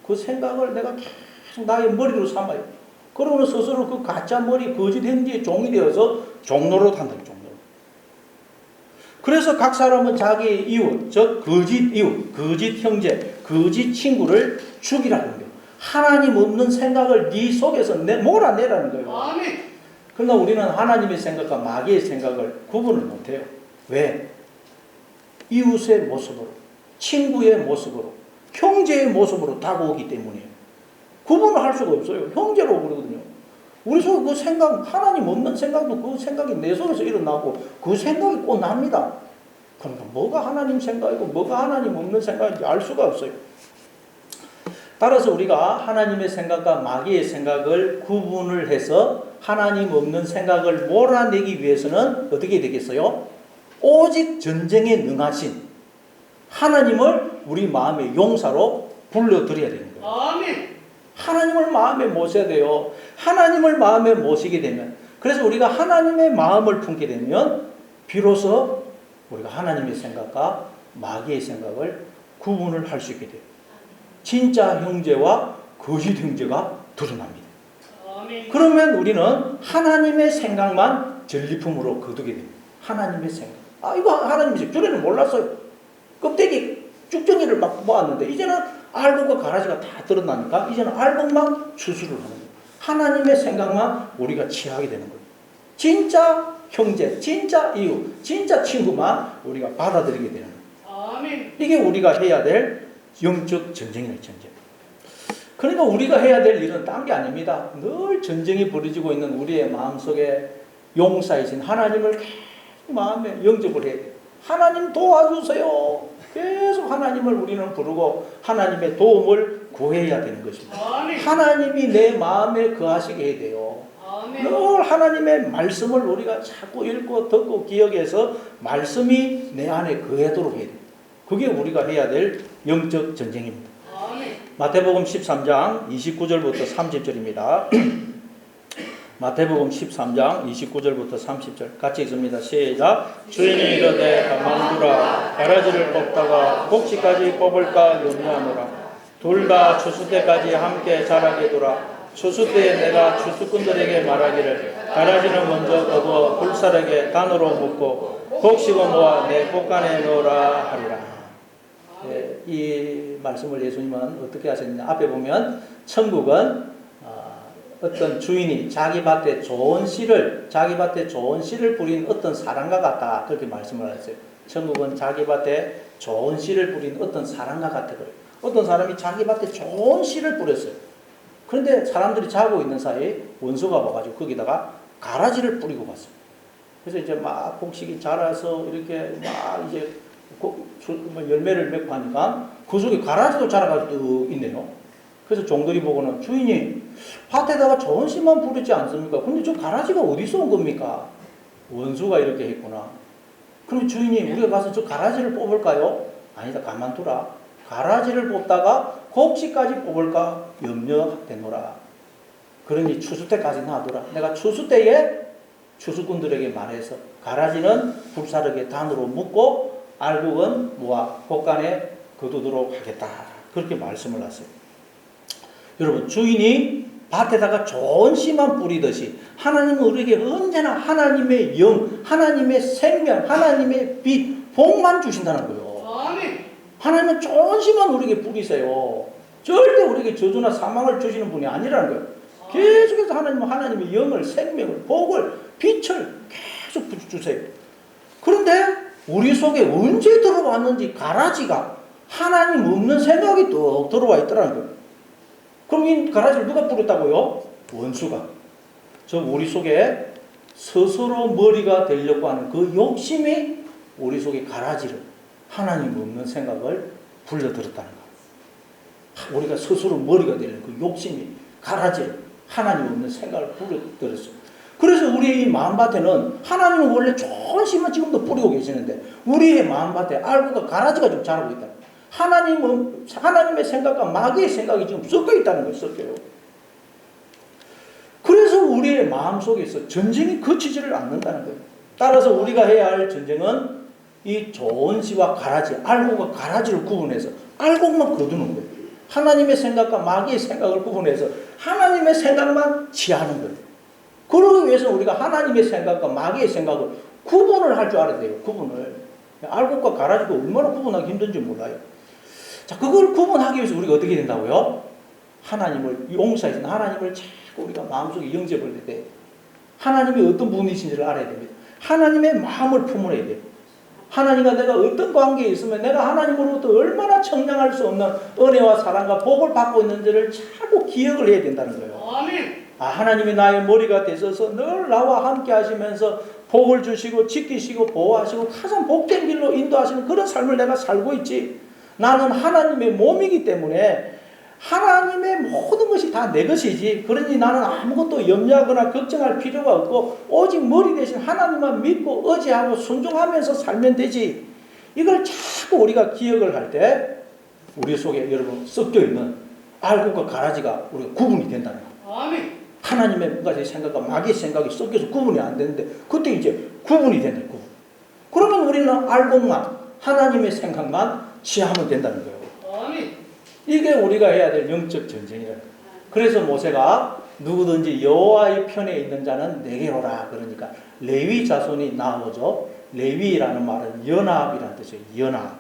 그 생각을 내가 계속 나의 머리로 삼아요. 그러면 스스로 그 가짜 머리 거짓 형제의 종이 되어서 종노릇 한다는 종노릇. 그래서 각 사람은 자기의 이웃, 즉 거짓 이웃, 거짓 형제, 거짓 친구를 죽이라는 거예요. 하나님 없는 생각을 네 속에서 몰아내라는 거예요. 아멘. 그러나 우리는 하나님의 생각과 마귀의 생각을 구분을 못해요. 왜? 이웃의 모습으로, 친구의 모습으로, 형제의 모습으로 다가오기 때문이에요. 구분을 할 수가 없어요. 형제로 그러거든요. 우리 속에 그 생각, 하나님 없는 생각도 그 생각이 내 속에서 일어나고 그 생각이 꼭 납니다. 그러니까 뭐가 하나님 생각이고 뭐가 하나님 없는 생각인지 알 수가 없어요. 따라서 우리가 하나님의 생각과 마귀의 생각을 구분을 해서 하나님 없는 생각을 몰아내기 위해서는 어떻게 되겠어요? 오직 전쟁에 능하신 하나님을 우리 마음의 용사로 불러들여야 되는 거예요. 아멘. 하나님을 마음에 모셔야 돼요. 하나님을 마음에 모시게 되면, 그래서 우리가 하나님의 마음을 품게 되면 비로소 우리가 하나님의 생각과 마귀의 생각을 구분을 할 수 있게 돼요. 진짜 형제와 거짓 형제가 드러납니다. 아멘. 그러면 우리는 하나님의 생각만 전리품으로 거두게 됩니다. 하나님의 생각. 이거 하나님의 생각. 전에는 몰랐어요. 껍데기 쭉정이를 막 모았는데 이제는 알곡과 가라지가 다 드러나니까 이제는 알곡만 추수를 하는 거예요. 하나님의 생각만 우리가 취하게 되는 거예요. 진짜 형제, 진짜 이웃, 진짜 친구만 우리가 받아들이게 되는 거예요. 아멘. 이게 우리가 해야 될 영적 전쟁이에요. 전쟁. 그러니까 우리가 해야 될 일은 딴 게 아닙니다. 늘 전쟁이 벌어지고 있는 우리의 마음속에 용사이신 하나님을 계속 마음에 영접을 해야 돼요. 하나님 도와주세요. 계속 하나님을 우리는 부르고 하나님의 도움을 구해야 되는 것입니다. 아멘. 하나님이 내 마음에 거하시게 해야 돼요. 아멘. 늘 하나님의 말씀을 우리가 자꾸 읽고 듣고 기억해서 말씀이 내 안에 거하도록 해야 돼요. 그게 우리가 해야 될 영적 전쟁입니다. 아멘. 마태복음 13장 29절부터 30절입니다. 마태복음 13장 29절부터 30절 같이 읽습니다. 시작. 주인이 이르되 가만 두라. 가라지를 뽑다가 꼭지까지 뽑을까 염려하노라. 둘 다 추수 때까지 함께 자라게 두라. 추수 때에 내가 추수꾼들에게 말하기를 가라지는 먼저 거두어 불살에게 단으로 묶고 곡식은 모아 내 곳간에 넣으라 하리라. 이 말씀을 예수님은 어떻게 하셨느냐. 앞에 보면 천국은 어떤 주인이 자기 밭에 좋은 씨를 뿌린 어떤 사람과 같다. 그렇게 말씀을 하셨어요. 천국은 자기 밭에 좋은 씨를 뿌린 어떤 사람과 같아 그래요. 어떤 사람이 자기 밭에 좋은 씨를 뿌렸어요. 그런데 사람들이 자고 있는 사이에 원수가 와가지고 거기다가 가라지를 뿌리고 갔어요. 그래서 이제 막 곡식이 자라서 이렇게 막 이제 열매를 맺고 하니까 그 속에 가라지도 자라가지고 있네요. 그래서 종들이 보고는 주인이 밭에다가 좋은 씨만 뿌리지 않습니까? 근데 저 가라지가 어디서 온 겁니까? 원수가 이렇게 했구나. 그럼 주인이 우리가 가서 저 가라지를 뽑을까요? 아니다, 가만두라. 가라지를 뽑다가 곡식까지 뽑을까 염려되노라. 그러니 추수 때까지 놔두라. 내가 추수 때에 추수꾼들에게 말해서 가라지는 불사르게 단으로 묶고 알곡은 모아 곡간에 거두도록 하겠다. 그렇게 말씀을 하세요. 여러분, 주인이 밭에다가 좋은 씨만 뿌리듯이 하나님은 우리에게 언제나 하나님의 영, 하나님의 생명, 하나님의 빛, 복만 주신다는 거예요. 아멘. 하나님은 좋은 씨만 우리에게 뿌리세요. 절대 우리에게 저주나 사망을 주시는 분이 아니라는 거예요. 계속해서 하나님은 하나님의 영을, 생명을, 복을, 빛을 계속 주세요. 그런데 우리 속에 언제 들어왔는지 가라지가 하나님 없는 생각이 또 들어와 있더라는 거예요. 그럼 이 가라지를 누가 뿌렸다고요? 원수가. 저 우리 속에 스스로 머리가 되려고 하는 그 욕심이 우리 속에 가라지를, 하나님 없는 생각을 불러들었다는 거예요. 우리가 스스로 머리가 되려는 그 욕심이 가라지를, 하나님 없는 생각을 불러들었어요. 그래서 우리의 이 마음밭에는 하나님은 원래 좋은 씨만 지금도 뿌리고 계시는데 우리의 마음밭에 알고가 가라지가 좀 자라고 있다. 하나님은, 하나님의 생각과 마귀의 생각이 지금 섞여 있다는 거예요. 섞여요. 그래서 우리의 마음속에서 전쟁이 그치지를 않는다는 거예요. 따라서 우리가 해야 할 전쟁은 이 좋은 씨와 가라지, 알곡과 가라지를 구분해서 알곡만 거두는 거예요. 하나님의 생각과 마귀의 생각을 구분해서 하나님의 생각만 취하는 거예요. 그러기 위해서는 우리가 하나님의 생각과 마귀의 생각을 구분을 할 줄 알아야 돼요. 구분을. 알곡과 가라지가 얼마나 구분하기 힘든지 몰라요. 자, 그걸 구분하기 위해서 우리가 어떻게 된다고요? 하나님을 용서해서 하나님을 자꾸 우리가 마음속에 영접을 해야 돼요. 하나님이 어떤 분이신지를 알아야 됩니다. 하나님의 마음을 품어야 돼요. 하나님과 내가 어떤 관계에 있으면 내가 하나님으로부터 얼마나 청량할 수 없는 은혜와 사랑과 복을 받고 있는지를 자꾸 기억을 해야 된다는 거예요. 아멘. 아, 하나님이 나의 머리가 되셔서 늘 나와 함께 하시면서 복을 주시고 지키시고 보호하시고 가장 복된 길로 인도하시는 그런 삶을 내가 살고 있지. 나는 하나님의 몸이기 때문에 하나님의 모든 것이 다 내 것이지. 그러니 나는 아무것도 염려하거나 걱정할 필요가 없고 오직 머리 대신 하나님만 믿고 의지하고 순종하면서 살면 되지. 이걸 자꾸 우리가 기억을 할 때 우리 속에 여러분 섞여 있는 알곡과 가라지가 우리가 구분이 된다는 거예요. 아멘. 하나님의 가지 생각과 마귀의 생각이 섞여서 구분이 안 되는데 그때 이제 구분이 된다. 구분. 그러면 우리는 알곡만 하나님의 생각만 취하면 된다는 거예요. 아멘. 이게 우리가 해야 될 영적 전쟁이라. 그래서 모세가 누구든지 여호와의 편에 있는 자는 내게 오라. 그러니까 레위 자손이 나오죠. 레위라는 말은 연합이라는 뜻이에요. 연합.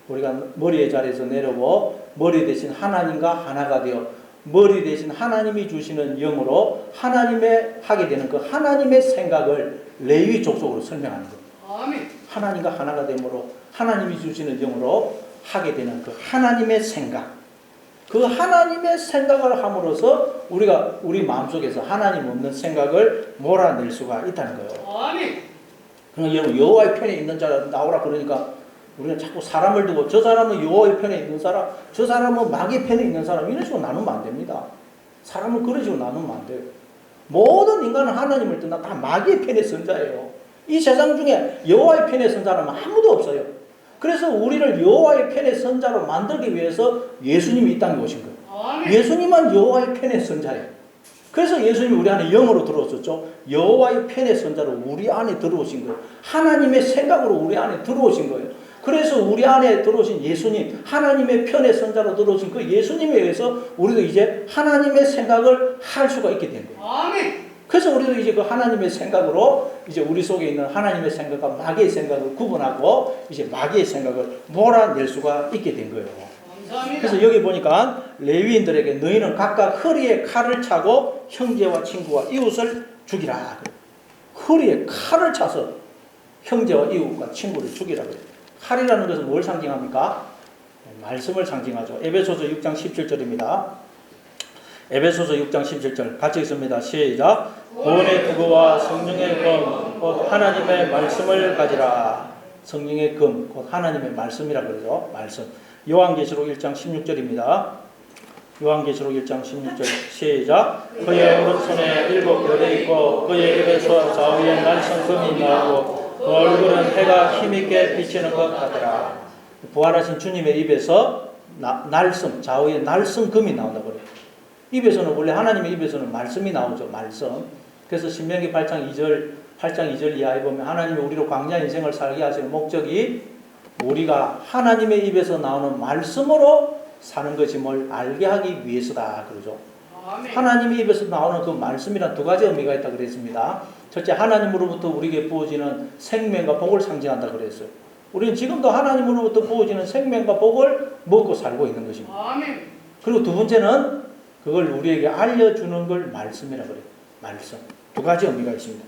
우리가 머리의 자리에서 내려고 머리 대신 하나님과 하나가 되어 머리 대신 하나님이 주시는 영으로 하나님의 하게 되는 그 하나님의 생각을 레위 족속으로 설명하는 거예요. 아멘. 하나님과 하나가 되므로 하나님이 주시는 영으로 하게 되는 그 하나님의 생각, 그 하나님의 생각을 함으로써 우리가 우리 마음속에서 하나님 없는 생각을 몰아낼 수가 있다는 거예요. 아멘. 그러니까 여러분 여호와의 편에 있는 자 나오라 그러니까 우리는 자꾸 사람을 두고 저 사람은 여호와의 편에 있는 사람, 저 사람은 마귀의 편에 있는 사람 이런 식으로 나누면 안 됩니다. 사람을 그런 식으로 나누면 안 돼요. 모든 인간은 하나님을 떠나 다 마귀의 편에 선 자예요. 이 세상 중에 여호와의 편에 선 사람은 아무도 없어요. 그래서 우리를 여호와의 편에 선 자로 만들기 위해서 예수님이 이 땅에 오신 거예요. 아멘. 예수님은 여호와의 편에 선 자예요. 그래서 예수님이 우리 안에 영으로 들어오셨죠. 여호와의 편에 선 자로 우리 안에 들어오신 거예요. 하나님의 생각으로 우리 안에 들어오신 거예요. 그래서 우리 안에 들어오신 예수님, 하나님의 편에 선 자로 들어오신 그 예수님에 의해서 우리도 이제 하나님의 생각을 할 수가 있게 된 거예요. 아멘. 그래서 우리도 이제 그 하나님의 생각으로 이제 우리 속에 있는 하나님의 생각과 마귀의 생각을 구분하고 이제 마귀의 생각을 몰아낼 수가 있게 된 거예요. 감사합니다. 그래서 여기 보니까 레위인들에게 너희는 각각 허리에 칼을 차고 형제와 친구와 이웃을 죽이라. 허리에 칼을 차서 형제와 이웃과 친구를 죽이라 그래요. 칼이라는 것은 뭘 상징합니까? 말씀을 상징하죠. 에베소서 6장 17절입니다. 에베소서 6장 17절 같이 읽습니다. 시작. 구원의 도구와 성령의 검 곧 하나님의 말씀을 가지라. 성령의 검 곧 하나님의 말씀이라 그러죠. 말씀. 요한계시록 1장 16절입니다. 요한계시록 1장 16절 시작. 그의 오른손에 7 별이 있고 그의 입에서 좌우에 날성금이 나오고 그 얼굴은 해가 힘있게 비치는 것 같더라. 부활하신 주님의 입에서 날성, 좌우에 날성금이 나온다고 그래요. 입에서는 원래 하나님의 입에서는 말씀이 나오죠. 말씀. 그래서 신명기 8장 2절 이하에 보면 하나님이 우리로 광야 인생을 살게 하시는 목적이 우리가 하나님의 입에서 나오는 말씀으로 사는 것임을 알게 하기 위해서다 그러죠. 하나님의 입에서 나오는 그 말씀이란 2가지 의미가 있다 그랬습니다. 첫째, 하나님으로부터 우리에게 부어지는 생명과 복을 상징한다 그랬어요. 우리는 지금도 하나님으로부터 부어지는 생명과 복을 먹고 살고 있는 것입니다. 그리고 2번째는 그걸 우리에게 알려주는 걸 말씀이라고 그래요. 말씀. 2가지 의미가 있습니다.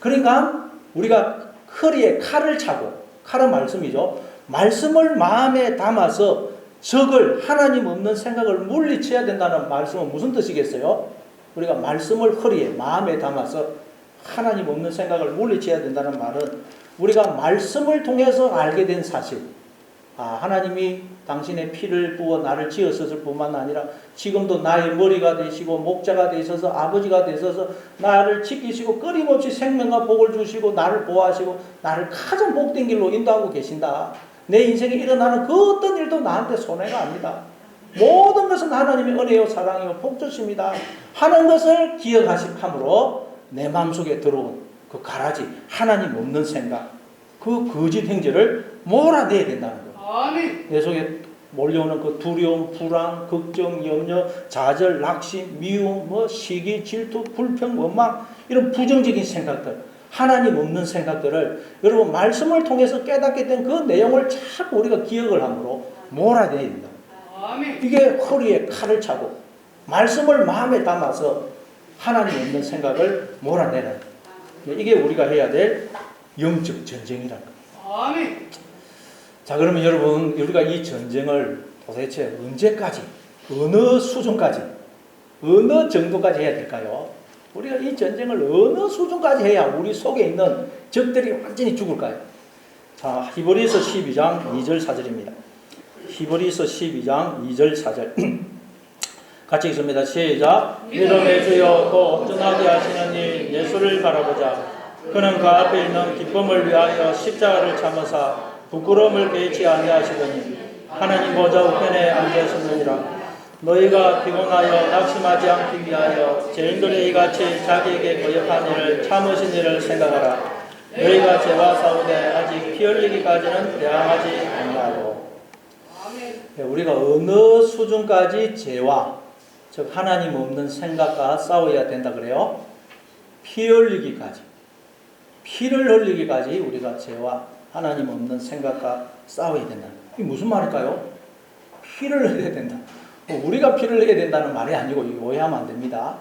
그러니까 우리가 허리에 칼을 차고, 칼은 말씀이죠. 말씀을 마음에 담아서 적을, 하나님 없는 생각을 물리쳐야 된다는 말씀은 무슨 뜻이겠어요? 우리가 말씀을 허리에, 마음에 담아서 하나님 없는 생각을 물리쳐야 된다는 말은 우리가 말씀을 통해서 알게 된 사실, 하나님이 당신의 피를 부어 나를 지었을 뿐만 아니라 지금도 나의 머리가 되시고 목자가 되셔서 아버지가 되셔서 나를 지키시고 끊임없이 생명과 복을 주시고 나를 보호하시고 나를 가장 복된 길로 인도하고 계신다. 내 인생에 일어나는 그 어떤 일도 나한테 손해가 아니다. 모든 것은 하나님의 은혜요 사랑이요 복주십니다 하는 것을 기억하심으로 내 마음속에 들어온 그 가라지, 하나님 없는 생각, 그 거짓 행제를 몰아내야 된다는 거예요. 내 속에 몰려오는 그 두려움, 불안, 걱정, 염려, 좌절, 낙심, 미움, 시기, 질투, 불평, 원망, 이런 부정적인 생각들, 하나님 없는 생각들을 여러분 말씀을 통해서 깨닫게 된 그 내용을 자꾸 우리가 기억을 함으로 몰아내야 된다. 이게 허리에 칼을 차고 말씀을 마음에 담아서 하나님 없는 생각을 몰아내는, 이게 우리가 해야 될 영적 전쟁이라는 거예요. 자, 그러면 여러분, 우리가 이 전쟁을 도대체 언제까지, 어느 수준까지, 어느 정도까지 해야 될까요? 우리가 이 전쟁을 어느 수준까지 해야 우리 속에 있는 적들이 완전히 죽을까요? 자, 히브리서 12장 2절 4절입니다. 히브리서 12장 2절 4절 같이 읽습니다. 시작. 믿음의 주여 또 온전하게 하시는 이 예수를 바라보자. 그는 그 앞에 있는 기쁨을 위하여 십자가를 참으사 부끄러움을 개의치 아니하시더니 하나님 보좌 우편에 앉으셨느니라. 너희가 피곤하여 낙심하지 않기 위하여 죄인들의 이같이 자기에게 거역한 일을 참으신 일을 생각하라. 너희가 죄와 싸우되 아직 피 흘리기까지는 대항하지 아니하고. 우리가 어느 수준까지 죄와, 즉 하나님 없는 생각과 싸워야 된다 그래요? 피 흘리기까지, 피를 흘리기까지 우리가 죄와 하나님 없는 생각과 싸워야 된다. 이게 무슨 말일까요? 피를 흘려야 된다. 우리가 피를 흘려야 된다는 말이 아니고 오해하면 안 됩니다.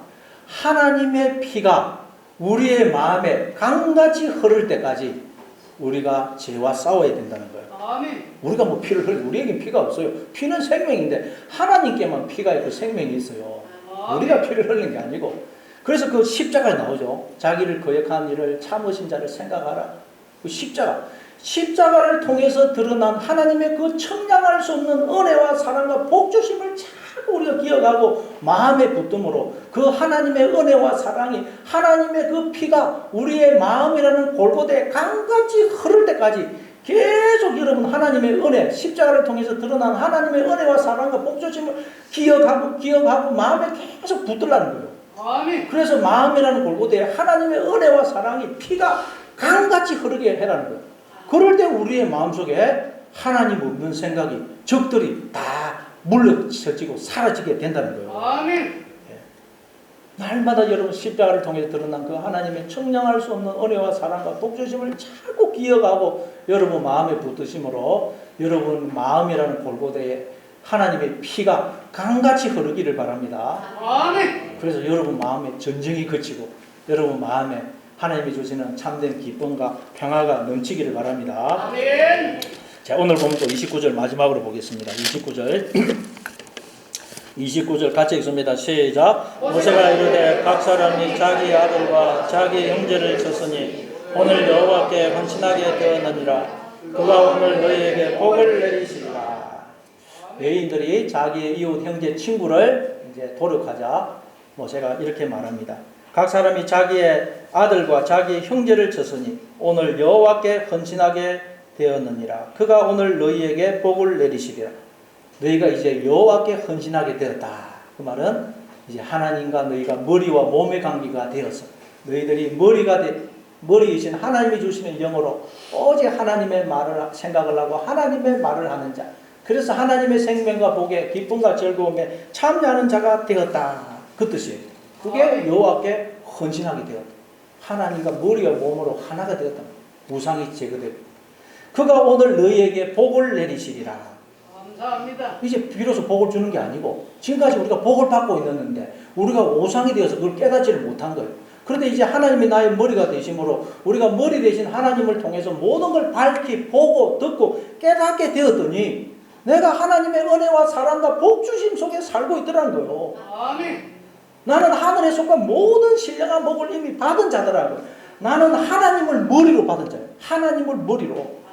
하나님의 피가 우리의 마음에 강같이 흐를 때까지 우리가 죄와 싸워야 된다는 거예요. 우리가 뭐 피를 흘려, 우리에게 피가 없어요. 피는 생명인데 하나님께만 피가 있고 생명이 있어요. 우리가 피를 흘리는 게 아니고. 그래서 그 십자가에 나오죠. 자기를 거역한 일을 참으신 자를 생각하라. 그 십자가를 통해서 드러난 하나님의 그 청량할 수 없는 은혜와 사랑과 복주심을 자꾸 우리가 기억하고 마음에 붙듦으로 그 하나님의 은혜와 사랑이, 하나님의 그 피가 우리의 마음이라는 골고대에 강같이 흐를 때까지 계속 여러분 하나님의 은혜, 십자가를 통해서 드러난 하나님의 은혜와 사랑과 복주심을 기억하고 마음에 계속 붙들라는 거예요. 그래서 마음이라는 골고대에 하나님의 은혜와 사랑이, 피가 강같이 흐르게 해라는 거예요. 그럴 때 우리의 마음속에 하나님 없는 생각이, 적들이 다 물러쳐지고 사라지게 된다는 거예요. 아멘. 날마다 여러분 십자가를 통해 드러난 그 하나님의 청량할 수 없는 은혜와 사랑과 복주심을 자꾸 기억하고 여러분 마음에 붙드심으로 여러분 마음이라는 골고대에 하나님의 피가 강같이 흐르기를 바랍니다. 아멘. 그래서 여러분 마음에 전쟁이 그치고 여러분 마음에 하나님이 주시는 참된 기쁨과 평화가 넘치기를 바랍니다. 아멘. 자, 오늘 보면 또 29절 마지막으로 보겠습니다. 29절 같이 읽습니다. 시작. 모세가 이르되 각 사람이 자기 아들과 자기 형제를 쳤으니 오늘 여호와께 헌신하게 되었느니라. 그가 오늘 너희에게 복을 내리시리라. 여인들이 자기의 이웃 형제 친구를 이제 도력하자. 뭐 제가 이렇게 말합니다. 각 사람이 자기의 아들과 자기의 형제를 쳤으니 오늘 여호와께 헌신하게 되었느니라. 그가 오늘 너희에게 복을 내리시리라. 너희가 이제 여호와께 헌신하게 되었다. 그 말은 이제 하나님과 너희가 머리와 몸의 관계가 되어서 너희들이 머리이신 하나님이 주시는 영으로 오직 하나님의 말을 생각을 하고 하나님의 말을 하는 자. 그래서 하나님의 생명과 복에 기쁨과 즐거움에 참여하는 자가 되었다. 그 뜻이에요. 그게 여호와께 헌신하게 되었다. 하나님과 머리와 몸으로 하나가 되었다. 우상이 제거되고 그가 오늘 너희에게 복을 내리시리라. 감사합니다. 이제 비로소 복을 주는 게 아니고 지금까지 우리가 복을 받고 있었는데 우리가 우상이 되어서 그걸 깨닫지를 못한 거예요. 그런데 이제 하나님이 나의 머리가 되심으로 우리가 머리 되신 하나님을 통해서 모든 걸 밝히 보고 듣고 깨닫게 되었더니 내가 하나님의 은혜와 사랑과 복 주심 속에 살고 있더라는 거예요. 아멘. 나는 하늘에 속한 모든 신령한 복을 이미 받은 자더라고요. 나는 하나님을 머리로 받은 자예요. 하나님을 머리로.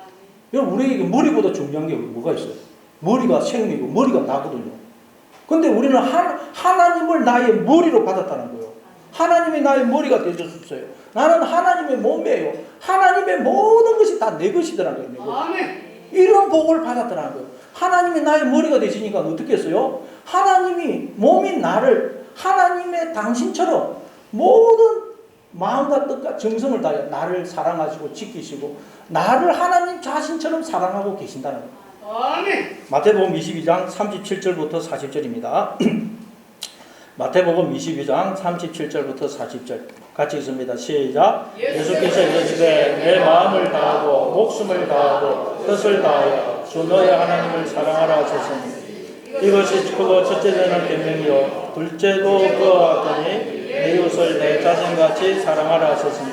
여러분 우리에게 머리보다 중요한 게 뭐가 있어요? 머리가 생명이고 머리가 나거든요. 근데 우리는 하나님을 나의 머리로 받았다는 거예요. 하나님이 나의 머리가 되어줬어요. 나는 하나님의 몸이에요. 하나님의 모든 것이 다 내 것이더라는 거예요. 아멘. 이런 복을 받았더라는 거예요. 하나님이 나의 머리가 되시니까 어떻게 했어요? 하나님이 몸인 나를 하나님의 당신처럼 모든 마음과 뜻과 정성을 다해 나를 사랑하시고 지키시고 나를 하나님 자신처럼 사랑하고 계신다는 거예요. 아멘. 마태복음 22장 37절부터 40절입니다. 마태복음 22장 37절부터 40절 같이 읽습니다. 시작. 예수께서 이르시되 내 마음을 다하고 목숨을 다하고 뜻을 다하여 주 너의 하나님을 사랑하라 하셨으니 이것이 크고 첫째 되는 계명이요 둘째도 그와 같으니 내 이웃을 내 자신같이 사랑하라 하셨으니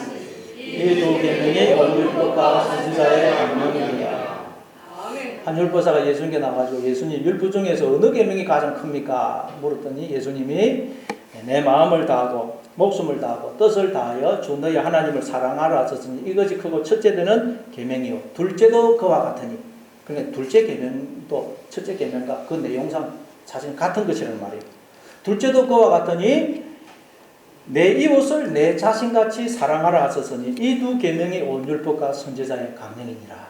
이 두 계명이 온율법과 선지자의 강령이니라. 한 율법사가 예수님께 나가지고 예수님 율법 중에서 어느 계명이 가장 큽니까? 물었더니 예수님이 내 마음을 다하고 목숨을 다하고 뜻을 다하여 주 너희 하나님을 사랑하라 하셨으니 이것이 크고 첫째 되는 계명이요 둘째도 그와 같으니. 그러니까 둘째 계명도 첫째 계명과 그 내용상 사실 같은 것이라는 말이에요. 둘째도 그와 같으니 내 이웃을 내 자신같이 사랑하라 하셨으니 이 두 계명이 온 율법과 선지자의 강령이니라.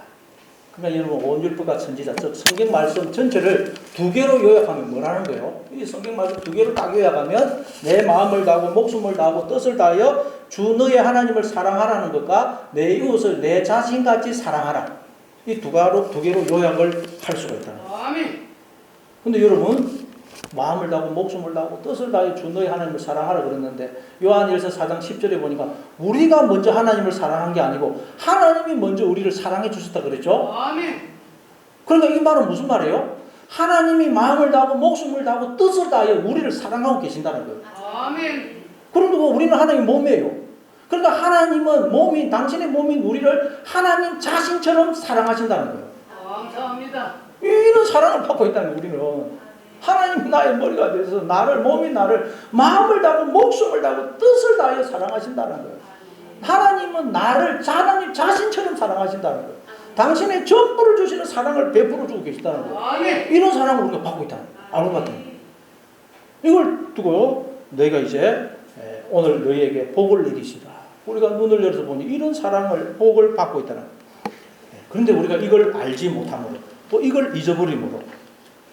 그러니까 여러분 온 율법과 선지자 즉 성경 말씀 전체를 두 개로 요약하면 뭐라는 거예요? 이 성경 말씀 두 개로 딱 요약하면 내 마음을 다하고 목숨을 다하고 뜻을 다하여 주 너의 하나님을 사랑하라는 것과 내 이웃을 내 자신같이 사랑하라. 이 두 개로 요약을 할 수가 있다는 거예요. 아멘. 근데 여러분 마음을 다하고 목숨을 다하고 뜻을 다하여 주 너의 하나님을 사랑하라 그랬는데 요한일서 4장 10절에 보니까 우리가 먼저 하나님을 사랑한 게 아니고 하나님이 먼저 우리를 사랑해 주셨다 그랬죠? 아멘. 그러니까 이 말은 무슨 말이에요? 하나님이 마음을 다하고 목숨을 다하고 뜻을 다하여 우리를 사랑하고 계신다는 거예요. 아멘. 그런데 우리는 하나님 몸이에요. 그러니까 하나님은 몸인 당신의 몸인 우리를 하나님 자신처럼 사랑하신다는 거예요. 감사합니다. 이런 사랑을 받고 있다는 거예요. 우리는 하나님이 나의 머리가 되어서 나를 몸이 나를 마음을 다하고 목숨을 다하고 뜻을 다하여 사랑하신다는 거예요. 하나님은 나를 하나님 자신처럼 사랑하신다는 거예요. 당신의 전부를 주시는 사랑을 베풀어 주고 계시다는 거예요. 아멘. 이런 사랑을 우리가 받고 있다는 거예요. 아는 것 같아요. 이걸 두고 너희가 이제 오늘 너희에게 복을 내리시라. 우리가 눈을 열어서 보니 이런 사랑을 복을 받고 있다는 거예요. 그런데 우리가 이걸 알지 못함으로 또 이걸 잊어버림으로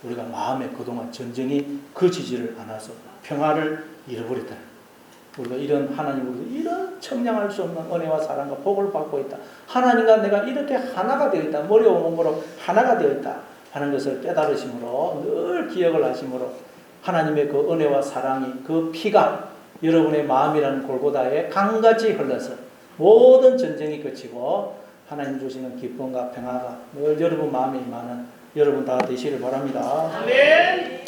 우리가 마음에 그동안 전쟁이 그치지를 않아서 평화를 잃어버렸다. 우리가 이런 하나님으로부터 이런 청량할 수 없는 은혜와 사랑과 복을 받고 있다. 하나님과 내가 이렇게 하나가 되어 있다. 머리와 몸으로 하나가 되어 있다 하는 것을 깨달으심으로 늘 기억을 하심으로 하나님의 그 은혜와 사랑이 그 피가 여러분의 마음이라는 골고다에 강같이 흘러서 모든 전쟁이 그치고 하나님 주시는 기쁨과 평화가 늘 여러분 마음에 임하는 여러분 다 되시길 바랍니다. 아멘.